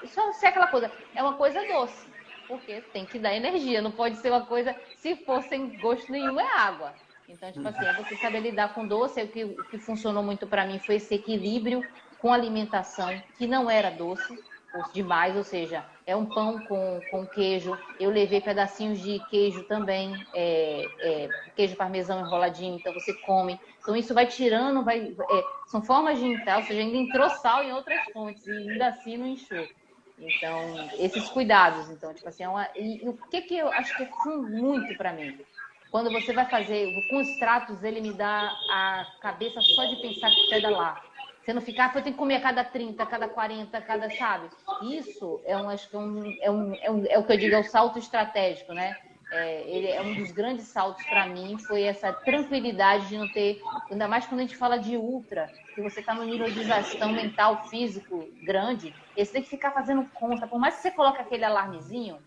só ser aquela coisa, é uma coisa doce, porque tem que dar energia, não pode ser uma coisa, se for sem gosto nenhum, é água. Então, tipo assim, é você saber lidar com doce. O que funcionou muito para mim foi esse equilíbrio com alimentação, que não era doce demais, ou seja, é um pão com queijo. Eu levei pedacinhos de queijo também, queijo parmesão enroladinho, então você come. Então isso vai tirando, são formas de entrar, ou seja, ainda entrou sal em outras fontes e ainda assim não enxou. Então, esses cuidados, então, tipo assim, e o que eu acho que é muito para mim? Quando você vai fazer, com os tratos, ele me dá a cabeça só de pensar que pedalar. Você não ficar, eu tenho que comer a cada 30, a cada 40, a cada, sabe? Isso acho que é o que eu digo, é o salto estratégico, né? Ele é um dos grandes saltos para mim, foi essa tranquilidade de não ter, ainda mais quando a gente fala de ultra, que você está no nível de exaustão mental, físico grande, e você tem que ficar fazendo conta, por mais que você coloque aquele alarmezinho,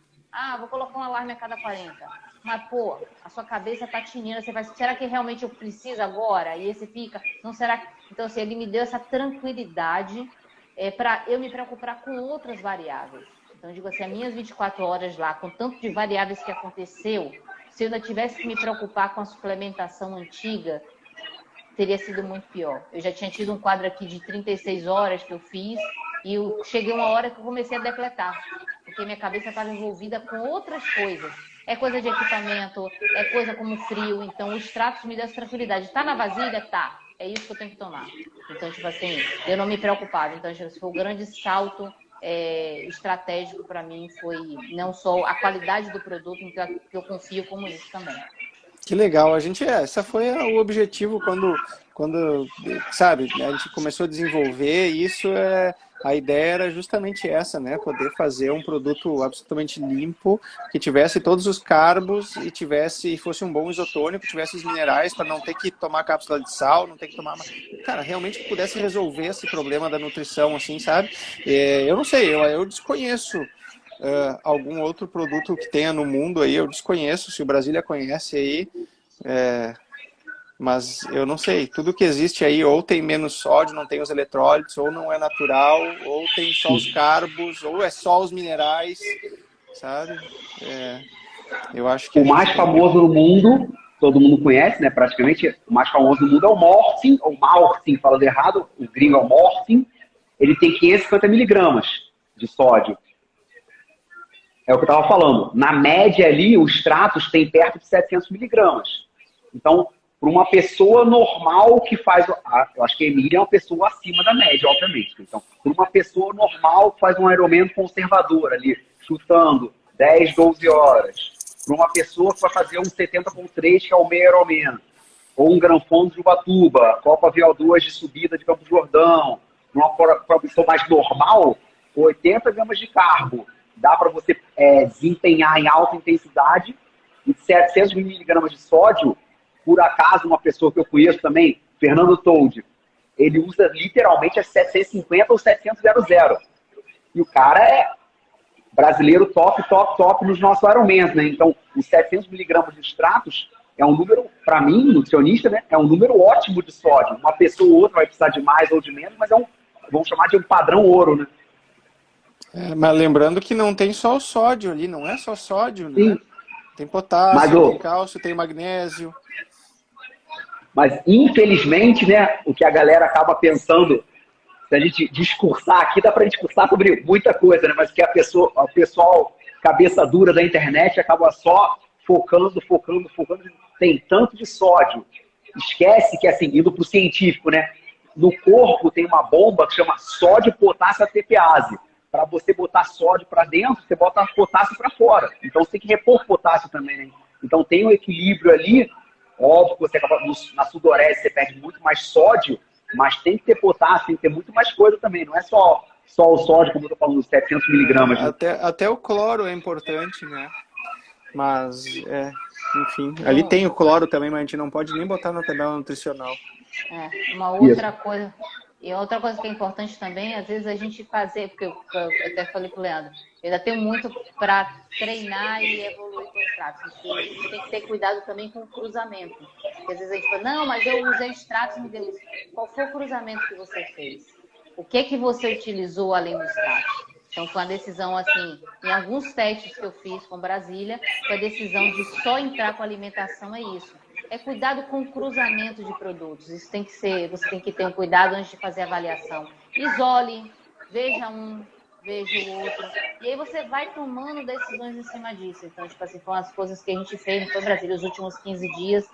vou colocar um alarme a cada 40, mas, pô, a sua cabeça tá tinindo, você vai, será que realmente eu preciso agora? E esse fica, não será que... Então, assim, ele me deu essa tranquilidade para eu me preocupar com outras variáveis. Então, eu digo assim, as minhas 24 horas lá, com tanto de variáveis que aconteceu, se eu ainda tivesse que me preocupar com a suplementação antiga, teria sido muito pior. Eu já tinha tido um quadro aqui de 36 horas que eu fiz, e cheguei uma hora que eu comecei a depletar, porque minha cabeça estava envolvida com outras coisas. É coisa de equipamento, é coisa como frio, então o extrato me dá essa tranquilidade. Tá na vasilha? Tá. É isso que eu tenho que tomar. Então, tipo assim, eu não me preocupava. Então, esse foi o grande salto estratégico para mim, foi não só a qualidade do produto, que eu confio, como isso também. Que legal, essa foi o objetivo quando sabe, a gente começou a desenvolver, e isso a ideia era justamente essa, né? Poder fazer um produto absolutamente limpo, que tivesse todos os carbos e fosse um bom isotônico, tivesse os minerais para não ter que tomar cápsula de sal, não ter que tomar... Cara, realmente que pudesse resolver esse problema da nutrição, assim, sabe? Eu não sei, eu desconheço algum outro produto que tenha no mundo aí, eu desconheço, se o Brasília conhece aí, mas eu não sei, tudo que existe aí ou tem menos sódio, não tem os eletrólitos, ou não é natural, ou tem só os carbos, ou é só os minerais, sabe? Eu acho que O mais famoso no mundo, todo mundo conhece, né? Praticamente, o mais famoso no mundo é o Morphine, ou Maltin, falando errado, o gringo é o Morphine. Ele tem 550 miligramas de sódio. É o que eu estava falando. Na média ali, os extratos têm perto de 700 miligramas. Então, para uma pessoa normal que faz... Eu acho que a Emília é uma pessoa acima da média, obviamente. Então, para uma pessoa normal que faz um Ironman conservador ali, chutando 10, 12 horas. Para uma pessoa que vai fazer um 70.3, que é o meio Ironman. Ou um Gran Fondo de Ubatuba, Copa VO2 de subida de Campo Jordão. Para uma pessoa mais normal, 80 gramas de carbo. Dá para você desempenhar em alta intensidade. E 700 miligramas de sódio, por acaso, uma pessoa que eu conheço também, Fernando Toldi, ele usa literalmente a 750 ou 700.00. E o cara é brasileiro top nos nossos Ironmans, né? Então, os 700 miligramas de extratos é um número, para mim, nutricionista, né? É um número ótimo de sódio. Uma pessoa ou outra vai precisar de mais ou de menos, mas vamos chamar de um padrão ouro, né? Mas lembrando que não tem só o sódio ali, não é só sódio, né? Sim. Tem potássio, tem cálcio, tem magnésio. Mas, infelizmente, né, o que a galera acaba pensando, se a gente discursar aqui, dá pra gente discursar sobre muita coisa, né? Mas que o pessoal, cabeça dura da internet, acaba só focando, tem tanto de sódio. Esquece que, assim, indo pro científico, né? No corpo tem uma bomba que chama sódio, potássio, ATPase. Para você botar sódio para dentro, você bota potássio para fora. Então, você tem que repor potássio também, né? Então, tem um equilíbrio ali. Óbvio que você acaba, na sudorese você perde muito mais sódio, mas tem que ter potássio, tem que ter muito mais coisa também. Não é só o sódio, como eu estou falando, 700 miligramas. Né? Até o cloro é importante, né? Mas, enfim, ali tem o cloro também, mas a gente não pode nem botar na tabela nutricional. Uma outra coisa... E outra coisa que é importante também, às vezes a gente fazer, porque eu até falei com o Leandro, eu ainda tenho muito para treinar e evoluir com extratos. A gente tem que ter cuidado também com o cruzamento. Porque às vezes a gente fala, não, mas eu usei extratos e me deu isso. Qual foi o cruzamento que você fez? O que você utilizou além do extrato? Então, foi uma decisão, assim, em alguns testes que eu fiz com Brasília, foi a decisão de só entrar com alimentação, é isso. É cuidado com o cruzamento de produtos. Isso tem que ser, você tem que ter um cuidado antes de fazer a avaliação. Isole, veja um, veja o outro. E aí você vai tomando decisões em cima disso. Então, tipo assim, foram as coisas que a gente fez no Brasília os últimos 15 dias.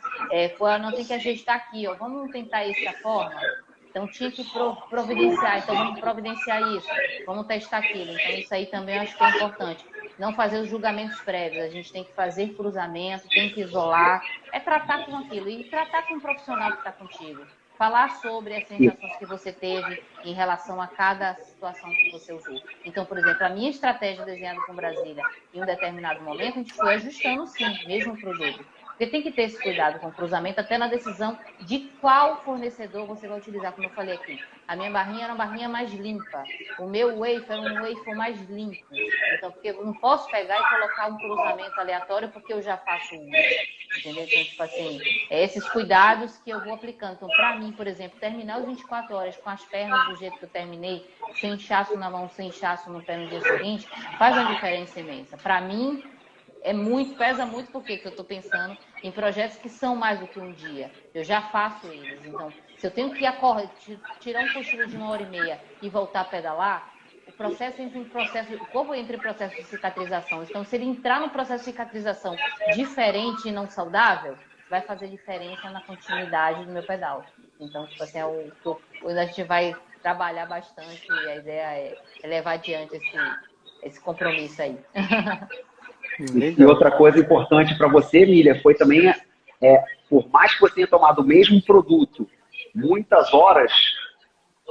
Não tem que ajustar aqui, ó. Vamos tentar isso da forma. Então, tinha que providenciar. Então, vamos providenciar isso. Vamos testar aquilo. Então, isso aí também eu acho que é importante. Não fazer os julgamentos prévios. A gente tem que fazer cruzamento, tem que isolar. É tratar com aquilo. E tratar com um profissional que está contigo. Falar sobre as sensações que você teve em relação a cada situação que você usou. Então, por exemplo, a minha estratégia desenhada com Brasília, em um determinado momento, a gente foi ajustando, sim, mesmo o produto. Você tem que ter esse cuidado com o cruzamento, até na decisão de qual fornecedor você vai utilizar, como eu falei aqui. A minha barrinha era uma barrinha mais limpa. O meu wafer era um wafer mais limpo. Então, porque eu não posso pegar e colocar um cruzamento aleatório porque eu já faço um. Entendeu? Então, tipo assim, esses cuidados que eu vou aplicando. Então, para mim, por exemplo, terminar os 24 horas com as pernas do jeito que eu terminei, sem inchaço na mão, sem inchaço no pé no dia seguinte, faz uma diferença imensa. Para mim, pesa muito, porque eu estou pensando em projetos que são mais do que um dia. Eu já faço eles. Então, se eu tenho que tirar um cochilo de 1h30 e voltar a pedalar, o corpo entra em processo de cicatrização. Então, se ele entrar no processo de cicatrização diferente e não saudável, vai fazer diferença na continuidade do meu pedal. Então, tipo assim, a gente vai trabalhar bastante e a ideia é levar adiante esse compromisso aí. E outra coisa importante para você, Emília, foi também, por mais que você tenha tomado o mesmo produto muitas horas,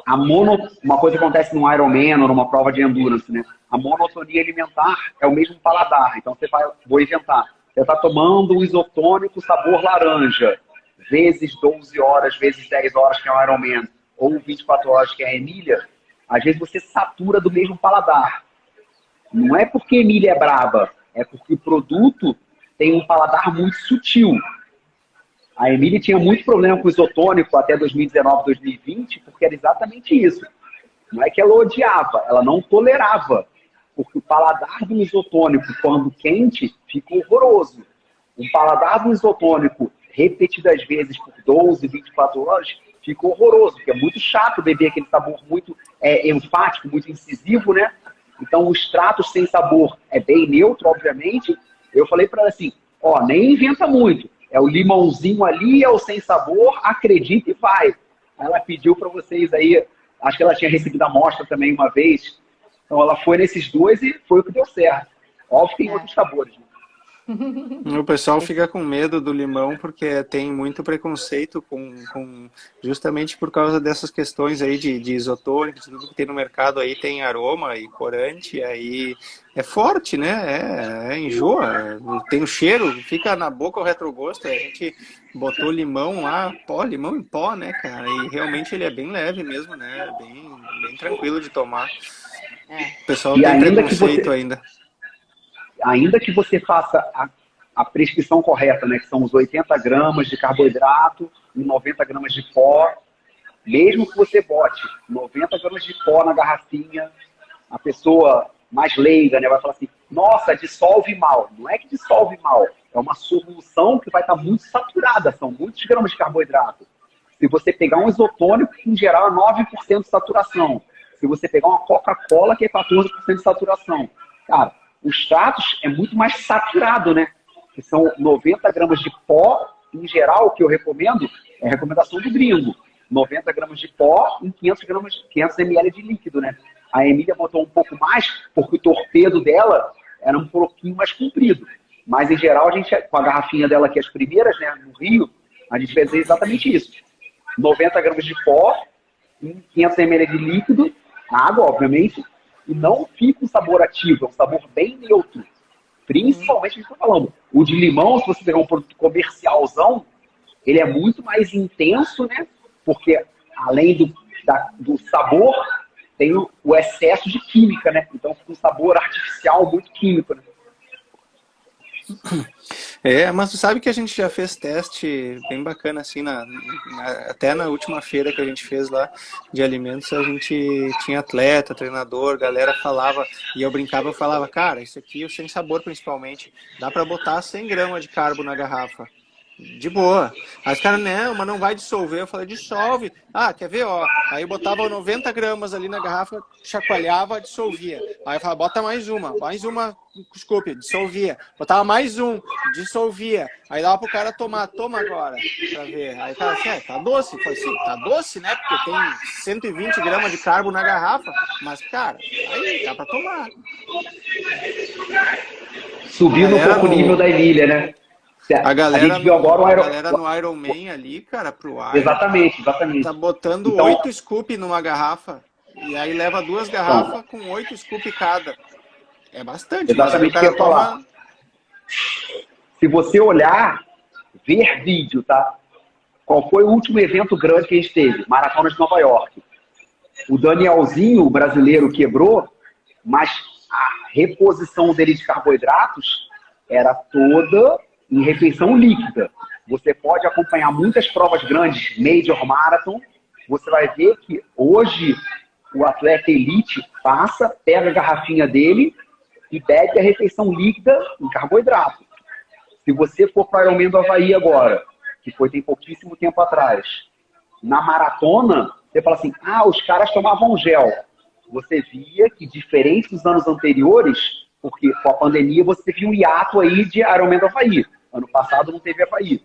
Uma coisa que acontece num Ironman ou numa prova de endurance, né? A monotonia alimentar é o mesmo paladar. Então vou inventar. Você está tomando um isotônico sabor laranja, vezes 12 horas, vezes 10 horas, que é um Ironman, ou 24 horas, que é a Emília, às vezes você satura do mesmo paladar. Não é porque a Emília é braba, é porque o produto tem um paladar muito sutil. A Emília tinha muito problema com isotônico até 2019, 2020, porque era exatamente isso. Não é que ela odiava, ela não tolerava. Porque o paladar do isotônico, quando quente, fica horroroso. O paladar do isotônico, repetidas vezes por 12, 24 horas, fica horroroso. Porque é muito chato beber aquele sabor muito enfático, muito incisivo, né? Então, o extrato sem sabor é bem neutro, obviamente. Eu falei para ela assim, ó, nem inventa muito. É o limãozinho ali, é o sem sabor, acredita e vai. Ela pediu para vocês aí, acho que ela tinha recebido a amostra também uma vez. Então ela foi nesses dois e foi o que deu certo. Óbvio que tem outros sabores. Né? O pessoal fica com medo do limão porque tem muito preconceito justamente por causa dessas questões aí de isotônicos, tudo que tem no mercado aí tem aroma e corante, aí é forte, né? Enjoa, tem o cheiro, fica na boca o retrogosto. A gente botou limão lá, limão em pó, né, cara? E realmente ele é bem leve mesmo, né? Bem tranquilo de tomar. O pessoal e tem preconceito ainda. Ainda que você faça a prescrição correta, né, que são os 80 gramas de carboidrato e 90 gramas de pó, mesmo que você bote 90 gramas de pó na garrafinha, a pessoa mais leiga, né, vai falar assim, nossa, dissolve mal. Não é que dissolve mal, é uma solução que vai estar muito saturada, são muitos gramas de carboidrato. Se você pegar um isotônico, que em geral é 9% de saturação. Se você pegar uma Coca-Cola, que é 14% de saturação. Cara, o Stratos é muito mais saturado, né? Que são 90 gramas de pó, em geral, o que eu recomendo é a recomendação do gringo. 90 gramas de pó em 500 ml de líquido, né? A Emília botou um pouco mais, porque o torpedo dela era um pouquinho mais comprido. Mas, em geral, a gente, com a garrafinha dela, que é as primeiras, né, no Rio, a gente fez exatamente isso. 90 gramas de pó em 500 ml de líquido, água, obviamente, e não fica um sabor ativo, é um sabor bem neutro. Principalmente, a gente está falando, o de limão, se você pegar um produto comercialzão, ele é muito mais intenso, né? Porque, além do sabor, tem o excesso de química, né? Então, fica um sabor artificial muito químico, né? Mas tu sabe que a gente já fez teste bem bacana, assim, até na última feira que a gente fez lá de alimentos, a gente tinha atleta, treinador, galera falava, e eu brincava, eu falava, cara, isso aqui, o sem sabor principalmente, dá pra botar 100 gramas de carbo na garrafa. De boa. Aí os caras, não, mas não vai dissolver. Eu falei, dissolve. Ah, quer ver, ó. Aí eu botava 90 gramas ali na garrafa, chacoalhava, dissolvia. Aí eu falava, bota mais uma, desculpe, dissolvia. Botava mais um, dissolvia. Aí dava pro cara tomar, toma agora, pra ver. Aí o cara assim, tá doce? Eu falei, sim, tá doce, né? Porque tem 120 gramas de carbo na garrafa. Mas, cara, aí dá pra tomar. Subindo um pouco o nível da Emília, né? A galera no Ironman ali, cara, pro Iron. Exatamente. Tá botando então, 8 scoop numa garrafa. E aí leva 2 garrafas com 8 scoop cada. É bastante. Exatamente o que eu ia falar. Se você olhar, ver vídeo, tá? Qual foi o último evento grande que a gente teve? Maratona de Nova York. O Danielzinho, o brasileiro, quebrou, mas a reposição dele de carboidratos era toda em refeição líquida. Você pode acompanhar muitas provas grandes, Major Marathon, você vai ver que hoje o atleta elite pega a garrafinha dele e bebe a refeição líquida em carboidrato. Se você for para o Ironman do Havaí agora, que tem pouquíssimo tempo atrás, na maratona, você fala assim, os caras tomavam gel. Você via que, diferente dos anos anteriores, porque com a pandemia você viu um hiato aí de Ironman do Havaí. Ano passado não teve Havaí.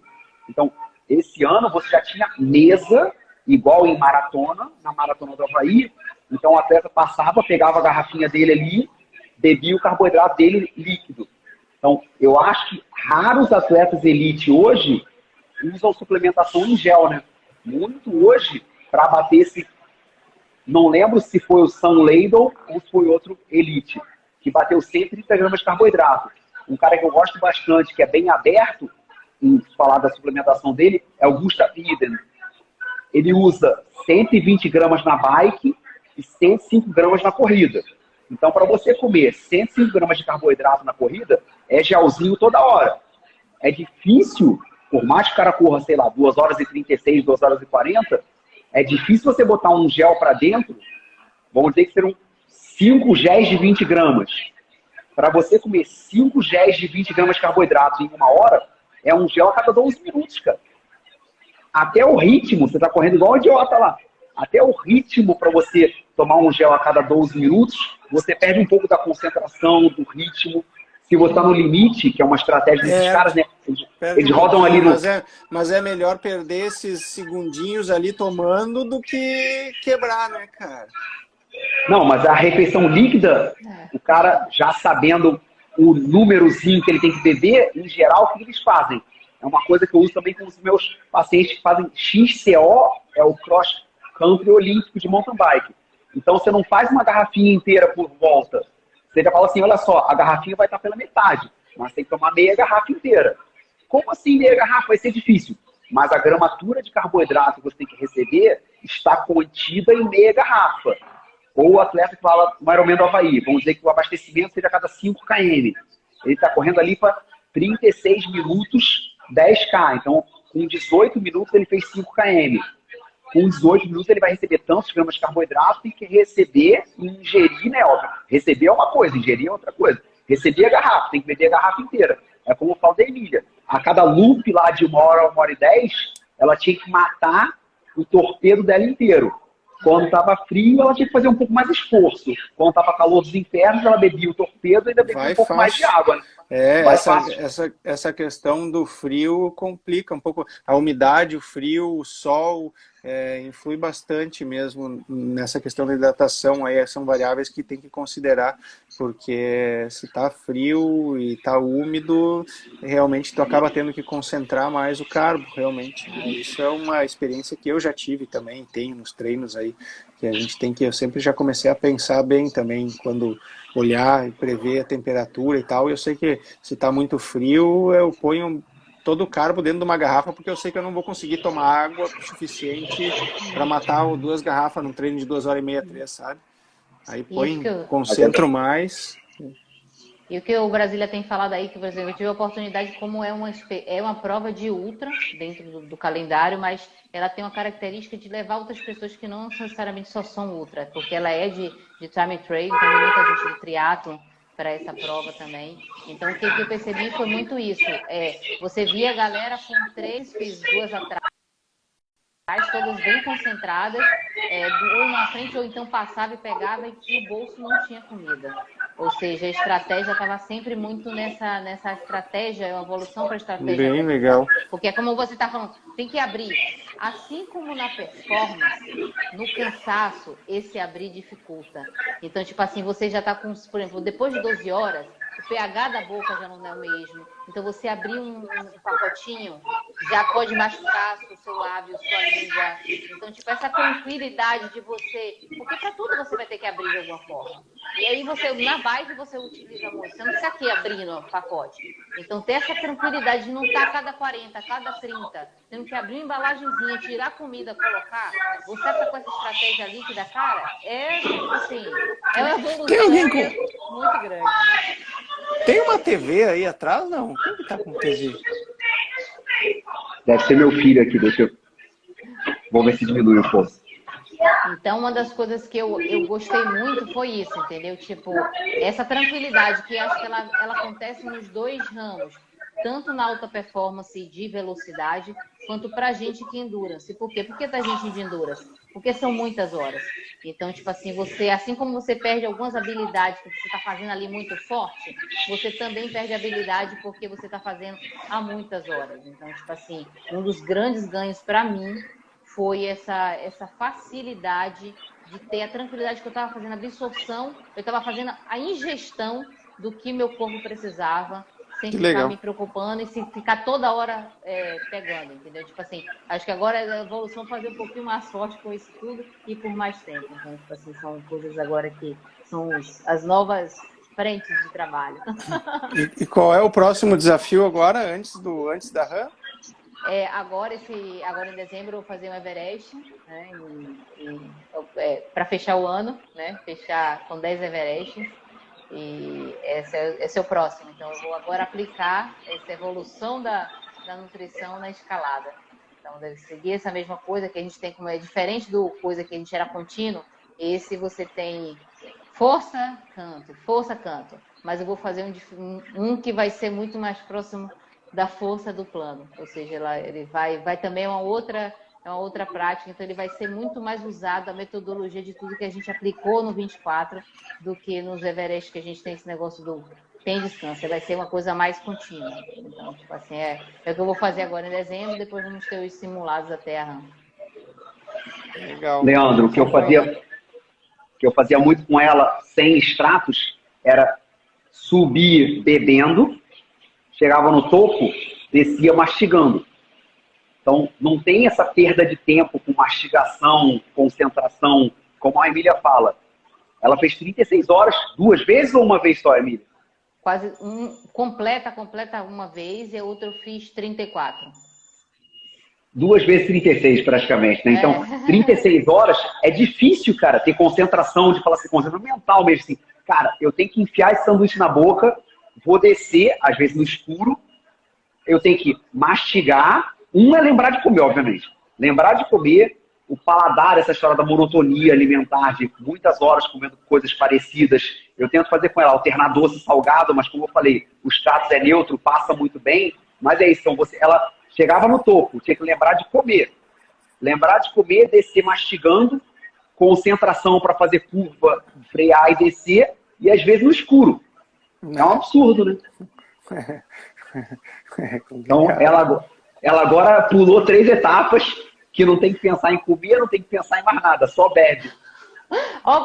Então, esse ano você já tinha mesa, igual em maratona, na maratona do Havaí. Então, o atleta passava, pegava a garrafinha dele ali, bebia o carboidrato dele líquido. Então, eu acho que raros atletas elite hoje usam suplementação em gel, né? Muito hoje, para bater Não lembro se foi o Sam Ladle ou se foi outro Elite, que bateu 130 gramas de carboidrato. Um cara que eu gosto bastante, que é bem aberto em falar da suplementação dele, é o Gustav Iden. Ele usa 120 gramas na bike e 105 gramas na corrida. Então, para você comer 105 gramas de carboidrato na corrida, é gelzinho toda hora. É difícil, por mais que o cara corra, sei lá, 2 horas e 36, 2 horas e 40, é difícil você botar um gel para dentro, vamos dizer que serão 5 géis de 20 gramas. Para você comer 5 géis de 20 gramas de carboidrato em 1 hora, é um gel a cada 12 minutos, cara. Até o ritmo, você está correndo igual um idiota lá, até o ritmo para você tomar um gel a cada 12 minutos, você perde um pouco da concentração, do ritmo. Se você está no limite, que é uma estratégia desses caras, né? Eles rodam ali no... Mas é melhor perder esses segundinhos ali tomando do que quebrar, né, cara? Não, mas a refeição líquida, o cara já sabendo o númerozinho que ele tem que beber, em geral, o que eles fazem? É uma coisa que eu uso também com os meus pacientes que fazem XCO, é o Cross Country Olímpico de mountain bike. Então você não faz uma garrafinha inteira por volta. Você já fala assim, olha só, a garrafinha vai estar pela metade, mas tem que tomar meia garrafa inteira. Como assim meia garrafa? Vai ser difícil. Mas a gramatura de carboidrato que você tem que receber está contida em meia garrafa. Ou o atleta que fala no Ironman do Havaí, vamos dizer que o abastecimento seja a cada 5 km. Ele está correndo ali para 36 minutos, 10K. Então, com 18 minutos ele fez 5 km. Com 18 minutos ele vai receber tantos gramas de carboidrato, tem que receber e ingerir, né? Óbvio. Receber é uma coisa, ingerir é outra coisa. Receber a garrafa, tem que beber a garrafa inteira. É como eu falo da Emília. A cada loop lá de 1 hora e 10, ela tinha que matar o torpedo dela inteiro. Quando estava frio, ela tinha que fazer um pouco mais de esforço. Quando estava calor dos infernos, ela bebia o torpedo e ainda bebia um pouco mais de água. Né? Essa questão do frio complica um pouco. A umidade, o frio, o sol, influi bastante mesmo nessa questão da hidratação. Aí são variáveis que tem que considerar, porque se está frio e está úmido, realmente tu acaba tendo que concentrar mais o carbo, realmente. Isso é uma experiência que eu já tive também, tenho nos treinos aí, que a gente tem que, eu sempre já comecei a pensar bem também, quando olhar e prever a temperatura e tal. Eu sei que se está muito frio, eu ponho todo o carbo dentro de uma garrafa, porque eu sei que eu não vou conseguir tomar água suficiente para matar 2 garrafas num treino de 2 horas e meia, 3, sabe? Aí concentro mais. E o que o Brasília tem falado aí, que, por exemplo, eu tive a oportunidade, como é uma prova de ultra dentro do calendário, mas ela tem uma característica de levar outras pessoas que não necessariamente só são ultra, porque ela é de time trail, então tem muita gente de triatlo para essa prova também. Então, o que eu percebi foi muito isso. Você via a galera com 3, fiz 2 atrás, todas bem concentradas, ou na frente, ou então passava e pegava e o bolso não tinha comida. Ou seja, a estratégia estava sempre muito nessa estratégia, é uma evolução para a estratégia. Bem legal. Porque como você está falando, tem que abrir. Assim como na performance, no cansaço, esse abrir dificulta. Então, tipo assim, você já está com, por exemplo, depois de 12 horas, o pH da boca já não é o mesmo. Então, você abrir um pacotinho já pode machucar o seu lábio, sua língua. Então, tipo, essa tranquilidade de você... Porque para tudo você vai ter que abrir de alguma forma. E aí, na bike, você utiliza muito. Você não precisa aqui abrindo o pacote. Então, ter essa tranquilidade de não estar a cada 40, a cada 30. Tendo que abrir uma embalagenzinha, tirar a comida, colocar. Você tá com essa estratégia líquida, cara, assim, é uma evolução muito grande. Tem uma TV aí atrás, não? Quem que tá com TV? Deve ser meu filho aqui, deixa eu... Vou ver se diminui um pouco. Então, uma das coisas que eu gostei muito foi isso, entendeu? Tipo, essa tranquilidade que acho que ela acontece nos 2 ramos. Tanto na alta performance de velocidade, quanto para a gente que endurance. Por quê? Por que da gente de endurance? Porque são muitas horas. Então, tipo assim, assim como você perde algumas habilidades que você está fazendo ali muito forte, você também perde habilidade porque você está fazendo há muitas horas. Então, tipo assim, um dos grandes ganhos para mim foi essa facilidade de ter a tranquilidade que eu estava fazendo a absorção, eu estava fazendo a ingestão do que meu corpo precisava, sem Que ficar legal. me preocupando e sem ficar toda hora pegando, entendeu? Tipo assim, acho que agora a evolução é fazer um pouquinho mais forte com isso tudo e por mais tempo. Então, tipo assim, são coisas agora que são as novas frentes de trabalho. E qual é o próximo desafio agora, antes da RAM? Agora em dezembro eu vou fazer um Everest, né? Para fechar o ano, né? Fechar com 10 Everestes. E esse é o próximo. Então, eu vou agora aplicar essa evolução da nutrição na escalada. Então, deve seguir essa mesma coisa que a gente tem, como é diferente do coisa que a gente era contínuo. Esse você tem força, canto. Mas eu vou fazer um que vai ser muito mais próximo da força do plano. Ou seja, ele vai também uma outra prática, então ele vai ser muito mais usado a metodologia de tudo que a gente aplicou no 24 do que nos Everest, que a gente tem esse negócio do tem descanso, vai ser uma coisa mais contínua. Então, tipo assim, é o que eu vou fazer agora em dezembro, depois vamos ter os simulados até a RAM. Legal. Leandro, o que eu fazia muito com ela, sem extratos, era subir bebendo, chegava no topo, descia mastigando. Então, não tem essa perda de tempo com mastigação, concentração, como a Emília fala. Ela fez 36 horas 2 vezes ou uma vez só, Emília? Quase completa uma vez e a outra eu fiz 34. 2 vezes 36, praticamente, né? Então, 36 horas é difícil, cara, ter concentração, de falar assim, concentração mental mesmo, assim. Cara, eu tenho que enfiar esse sanduíche na boca, vou descer, às vezes no escuro, eu tenho que mastigar. É lembrar de comer, obviamente. Lembrar de comer, o paladar, essa história da monotonia alimentar, de muitas horas comendo coisas parecidas. Eu tento fazer com ela, alternar doce e salgado, mas como eu falei, o status é neutro, passa muito bem. Mas é isso, então ela chegava no topo, tinha que lembrar de comer. Lembrar de comer, descer mastigando, concentração para fazer curva, frear e descer, e às vezes no escuro. É um absurdo, né? Então, ela agora pulou 3 etapas, que não tem que pensar em comer, não tem que pensar em mais nada, só bebe.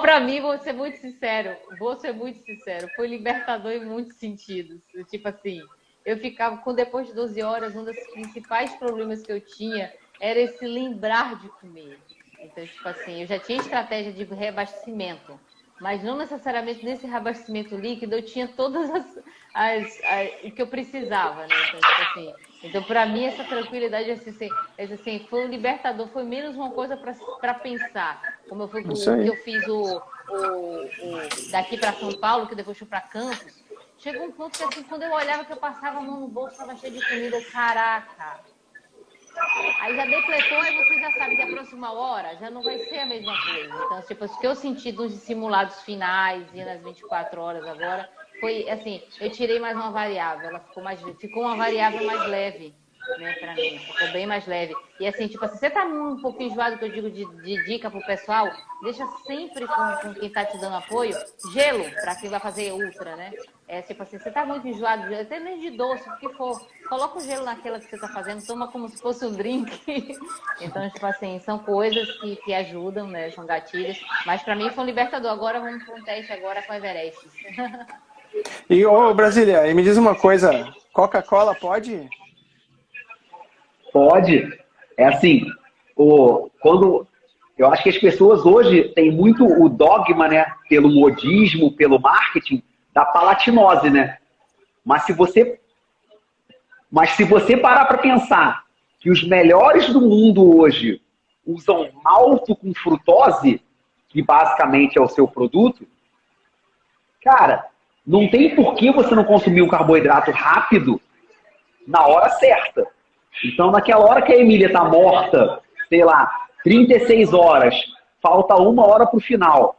Pra mim, vou ser muito sincero, foi libertador em muitos sentidos. Tipo assim, eu ficava depois de 12 horas, um dos principais problemas que eu tinha era esse lembrar de comer. Então, tipo assim, eu já tinha estratégia de reabastecimento, mas não necessariamente nesse reabastecimento líquido eu tinha todas o que eu precisava, né? Então, tipo assim, para mim essa tranquilidade assim, foi um libertador, foi menos uma coisa para pensar, como eu fui que eu fiz o daqui para São Paulo, que depois fui para Campos. Chegou um ponto que assim, quando eu olhava que eu passava a mão no bolso, estava cheio de comida, caraca. Aí já depletou, aí você já sabe que a próxima hora já não vai ser a mesma coisa. Então, tipo, o que eu senti dos simulados finais e nas 24 horas agora foi assim, eu tirei mais uma variável, ela ficou uma variável mais leve, né, pra mim, ficou bem mais leve. E assim, tipo, se você tá um pouquinho enjoado, que eu digo de dica pro pessoal, deixa sempre com quem tá te dando apoio, gelo, pra quem vai fazer ultra, né? Tipo assim, você tá muito enjoado, até nem de doce, o que for, coloca o gelo naquela que você tá fazendo, toma como se fosse um drink. Então, tipo assim, são coisas que ajudam, né? São gatilhos. Mas pra mim foi um libertador. Agora vamos para um teste agora com a Everest. E, Brasília, me diz uma coisa, Coca-Cola pode? Pode. É assim, quando eu acho que as pessoas hoje têm muito o dogma, né, pelo modismo, pelo marketing, da palatinose, né? Mas se você parar para pensar que os melhores do mundo hoje usam malto com frutose, que basicamente é o seu produto, cara, não tem por que você não consumir um carboidrato rápido na hora certa. Então, naquela hora que a Emília tá morta, sei lá, 36 horas, falta 1 hora pro final.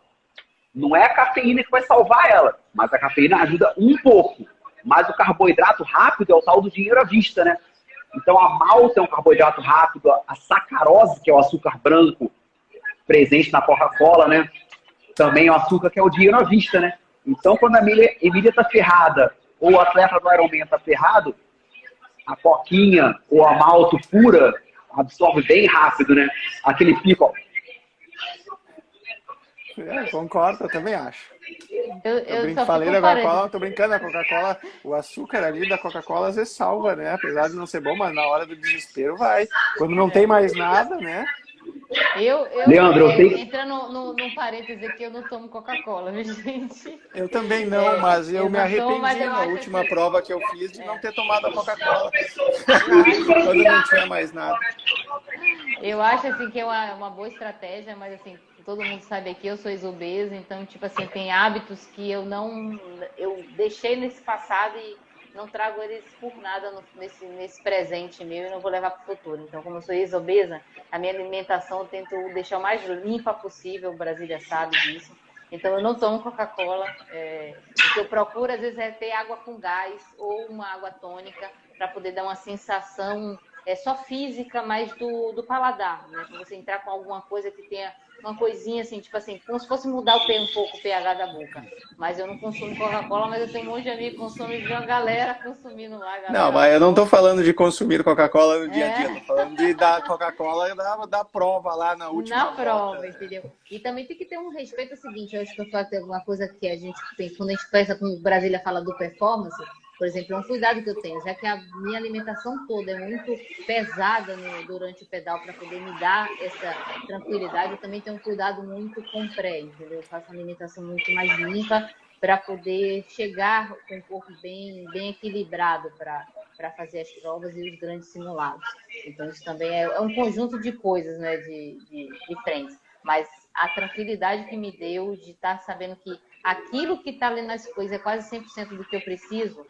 Não é a cafeína que vai salvar ela, mas a cafeína ajuda um pouco. Mas o carboidrato rápido é o tal do dinheiro à vista, né? Então, a malta é um carboidrato rápido, a sacarose, que é o açúcar branco presente na Coca-Cola, né? Também é um açúcar que é o dinheiro à vista, né? Então, quando a Emília tá ferrada, ou o atleta do Ironman tá ferrado, a coquinha ou a malto pura absorve bem rápido, né? Aquele pico, ó. Concordo, eu também acho. Eu só Falei fico da parando. Coca-Cola, tô brincando, a Coca-Cola, o açúcar ali da Coca-Cola às vezes salva, né? Apesar de não ser bom, mas na hora do desespero vai. Quando não tem mais nada, né? Leandro, eu tenho. Entrando num parêntese aqui, eu não tomo Coca-Cola, viu, gente? Eu também não, mas eu Eu me não tomo, mas arrependi eu na acho última assim, prova que eu fiz de não ter tomado a Coca-Cola. eu acho Quando assim, não tinha mais nada. eu acho assim que é uma boa estratégia, mas assim, todo mundo sabe aqui, eu sou ex-obesa, então, tipo assim, tem hábitos que eu deixei nesse passado e não trago eles por nada nesse presente meu e não vou levar para o futuro. Então, como eu sou ex-obesa, a minha alimentação eu tento deixar o mais limpa possível, o Brasília sabe disso. Então, eu não tomo Coca-Cola. O que eu procuro, às vezes, é ter água com gás ou uma água tônica para poder dar uma sensação só física, mas do paladar, né? Para você entrar com alguma coisa que tenha uma coisinha assim, tipo assim, como se fosse mudar um pouco o pH da boca. Mas eu não consumo Coca-Cola, mas eu tenho um monte de amigo que consome, vi uma galera consumindo lá, a Não, galera mas eu não tô gosta. falando de consumir Coca-Cola no dia a dia, tô É, falando da Coca-Cola da prova lá na na última prova, volta. entendeu? E também tem que ter um respeito ao seguinte, eu acho que eu falo que tem alguma coisa que a gente tem, quando a gente pensa, como Brasília fala do performance, por exemplo, é um cuidado que eu tenho, já que a minha alimentação toda é muito pesada durante o pedal para poder me dar essa tranquilidade, eu também tenho um cuidado muito com o pré, entendeu? Eu faço uma alimentação muito mais limpa para poder chegar com o corpo bem equilibrado para fazer as provas e os grandes simulados. Então, isso também é um conjunto de coisas, né, de frentes. Mas a tranquilidade que me deu de estar sabendo que aquilo que está ali nas coisas é quase 100% do que eu preciso,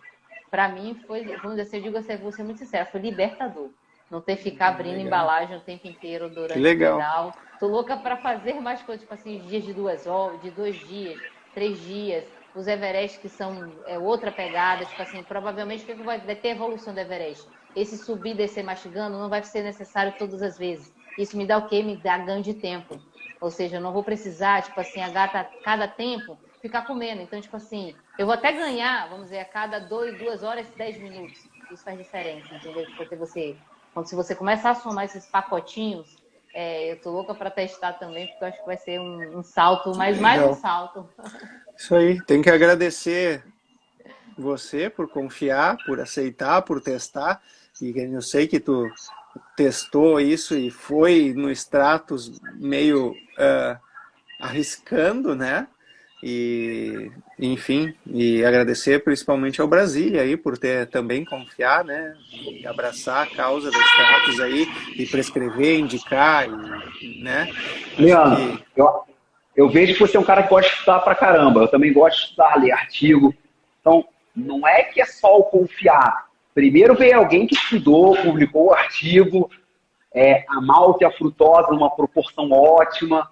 para mim foi, vamos dizer assim, eu digo assim, vou ser muito sincera, foi libertador. Não ter que ficar abrindo Legal. embalagem o tempo inteiro Que durante o legal. pedal. Tô louca para fazer mais coisas, tipo assim, dias de 2 horas, de 2 dias, 3 dias. Os Everest que são outra pegada, tipo assim, provavelmente o que vai ter evolução do Everest? Esse subir e descer mastigando não vai ser necessário todas as vezes. Isso me dá o quê? Me dá ganho de tempo. Ou seja, eu não vou precisar, tipo assim, cada tempo ficar comendo. Então, tipo assim, eu vou até ganhar, vamos dizer, a cada 2 horas, 10 minutos. Isso faz diferença, entendeu? Porque se você começar a somar esses pacotinhos, eu tô louca para testar também, porque eu acho que vai ser um salto, mas mais um Legal. salto. Isso aí, tem que agradecer você por confiar, por aceitar, por testar. E eu sei que tu testou isso e foi no Stratos meio arriscando, né? E, enfim, e agradecer principalmente ao Brasília aí por ter também confiar, né? E abraçar a causa dos Stratos aí e prescrever, indicar, né? Acho Leandro, que eu vejo que você é um cara que gosta de estudar pra caramba. Eu também gosto de estudar, ler artigo. Então, não é que é só o confiar. Primeiro vem alguém que estudou, publicou o artigo, a malta e a frutose numa proporção ótima,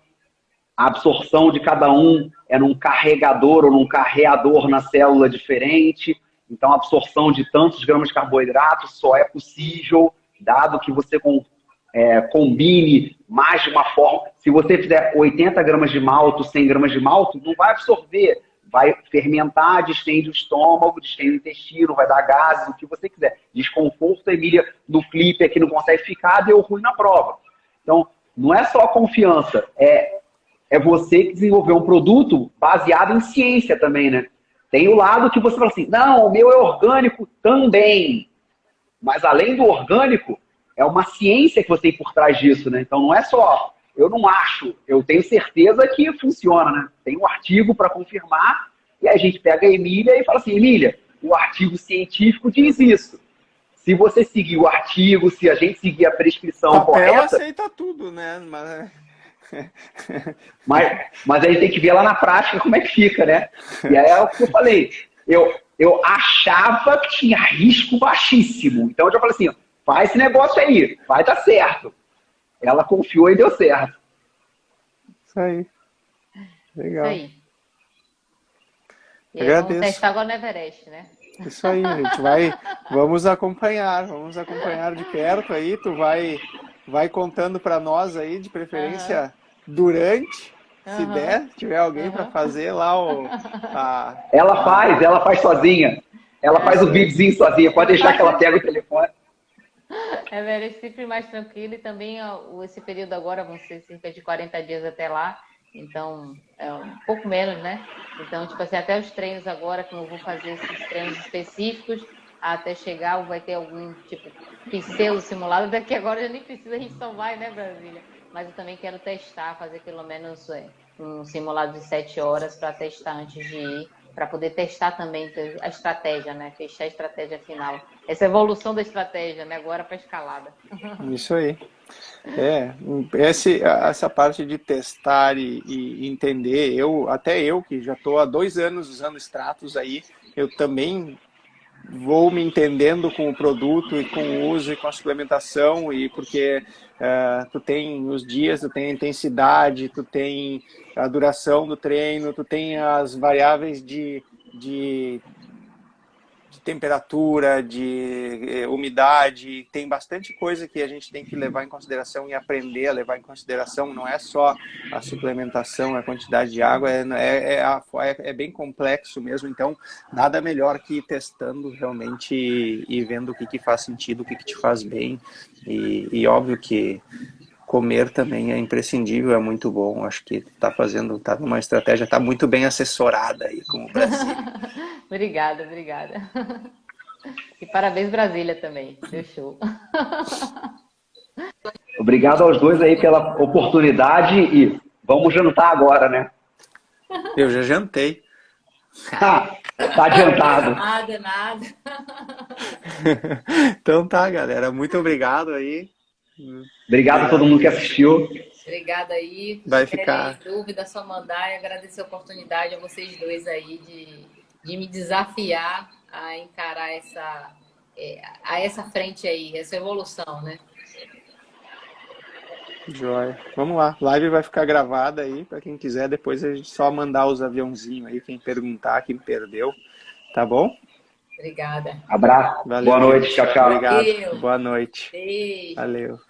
a absorção de cada um é num carregador ou num carreador na célula diferente. Então, a absorção de tantos gramas de carboidrato só é possível, dado que você combine mais de uma forma. Se você fizer 80 gramas de malto, 100 gramas de malto, não vai absorver. Vai fermentar, distende o estômago, distende o intestino, vai dar gases, o que você quiser. Desconforto, a Emília no flip aqui não consegue ficar, deu ruim na prova. Então, não é só a confiança, é você que desenvolveu um produto baseado em ciência também, né? Tem o lado que você fala assim, não, o meu é orgânico também. Mas além do orgânico, é uma ciência que você tem por trás disso, né? Então não é só, eu não acho, eu tenho certeza que funciona, né? Tem um artigo para confirmar, e aí a gente pega a Emília e fala assim, Emília, o artigo científico diz isso. Se você seguir o artigo, se a gente seguir a prescrição papel correta... aceita tudo, né? Mas aí tem que ver lá na prática como é que fica, né? E aí é o que eu falei. Eu achava que tinha risco baixíssimo. Então eu já falei assim, faz esse negócio aí, vai dar certo. Ela confiou e deu certo. Isso aí. Legal. Isso aí. E aí, Agradeço. vamos testar agora no Everest, né? Isso aí, a gente vamos acompanhar de perto aí, tu vai contando para nós aí, de preferência durante, se der, tiver alguém para fazer lá Ela faz sozinha. Ela faz o videozinho sozinha, pode deixar que ela pega o telefone. Everest sempre mais tranquilo e também esse período agora vão ser cerca de 40 dias até lá. Então, é um pouco menos, né? Então, tipo assim, até os treinos agora, que eu vou fazer esses treinos específicos, até chegar, vai ter algum, tipo, pseudo simulado. Daqui agora já nem precisa, a gente só vai, né, Brasília? Mas eu também quero testar, fazer pelo menos um simulado de 7 horas para testar antes de ir, para poder testar também a estratégia, né? Fechar a estratégia final. Essa evolução da estratégia, né? Agora para escalada. Isso aí. Essa parte de testar e entender, até eu que já estou há 2 anos usando Stratos aí, eu também vou me entendendo com o produto e com o uso e com a suplementação, e porque tu tem os dias, tu tem a intensidade, tu tem a duração do treino, tu tem as variáveis de temperatura, de umidade, tem bastante coisa que a gente tem que levar em consideração e aprender a levar em consideração. Não é só a suplementação, a quantidade de água, é bem complexo mesmo. Então, nada melhor que ir testando realmente e vendo o que faz sentido, o que te faz bem. E óbvio que comer também é imprescindível, é muito bom. Acho que tá numa estratégia, tá muito bem assessorada aí com o Brasil. Obrigada. E parabéns, Brasília, também. Deu show. Obrigado aos dois aí pela oportunidade e vamos jantar agora, né? Eu já jantei. Tá adiantado. Nada. Então tá, galera. Muito obrigado aí. Obrigado a todo mundo que assistiu. Obrigada aí. Vai Se ficar. tiverem dúvida, é só mandar, e agradecer a oportunidade a vocês dois aí de me desafiar a encarar essa frente aí, essa evolução, né? Joia. Vamos lá. Live vai ficar gravada aí para quem quiser. Depois a gente só mandar os aviãozinhos aí, quem perguntar, quem perdeu. Tá bom? Obrigada. Abraço. Valeu, Boa noite. gente. Tchau, tchau. Obrigado. Valeu. Boa noite. Beijo. Valeu.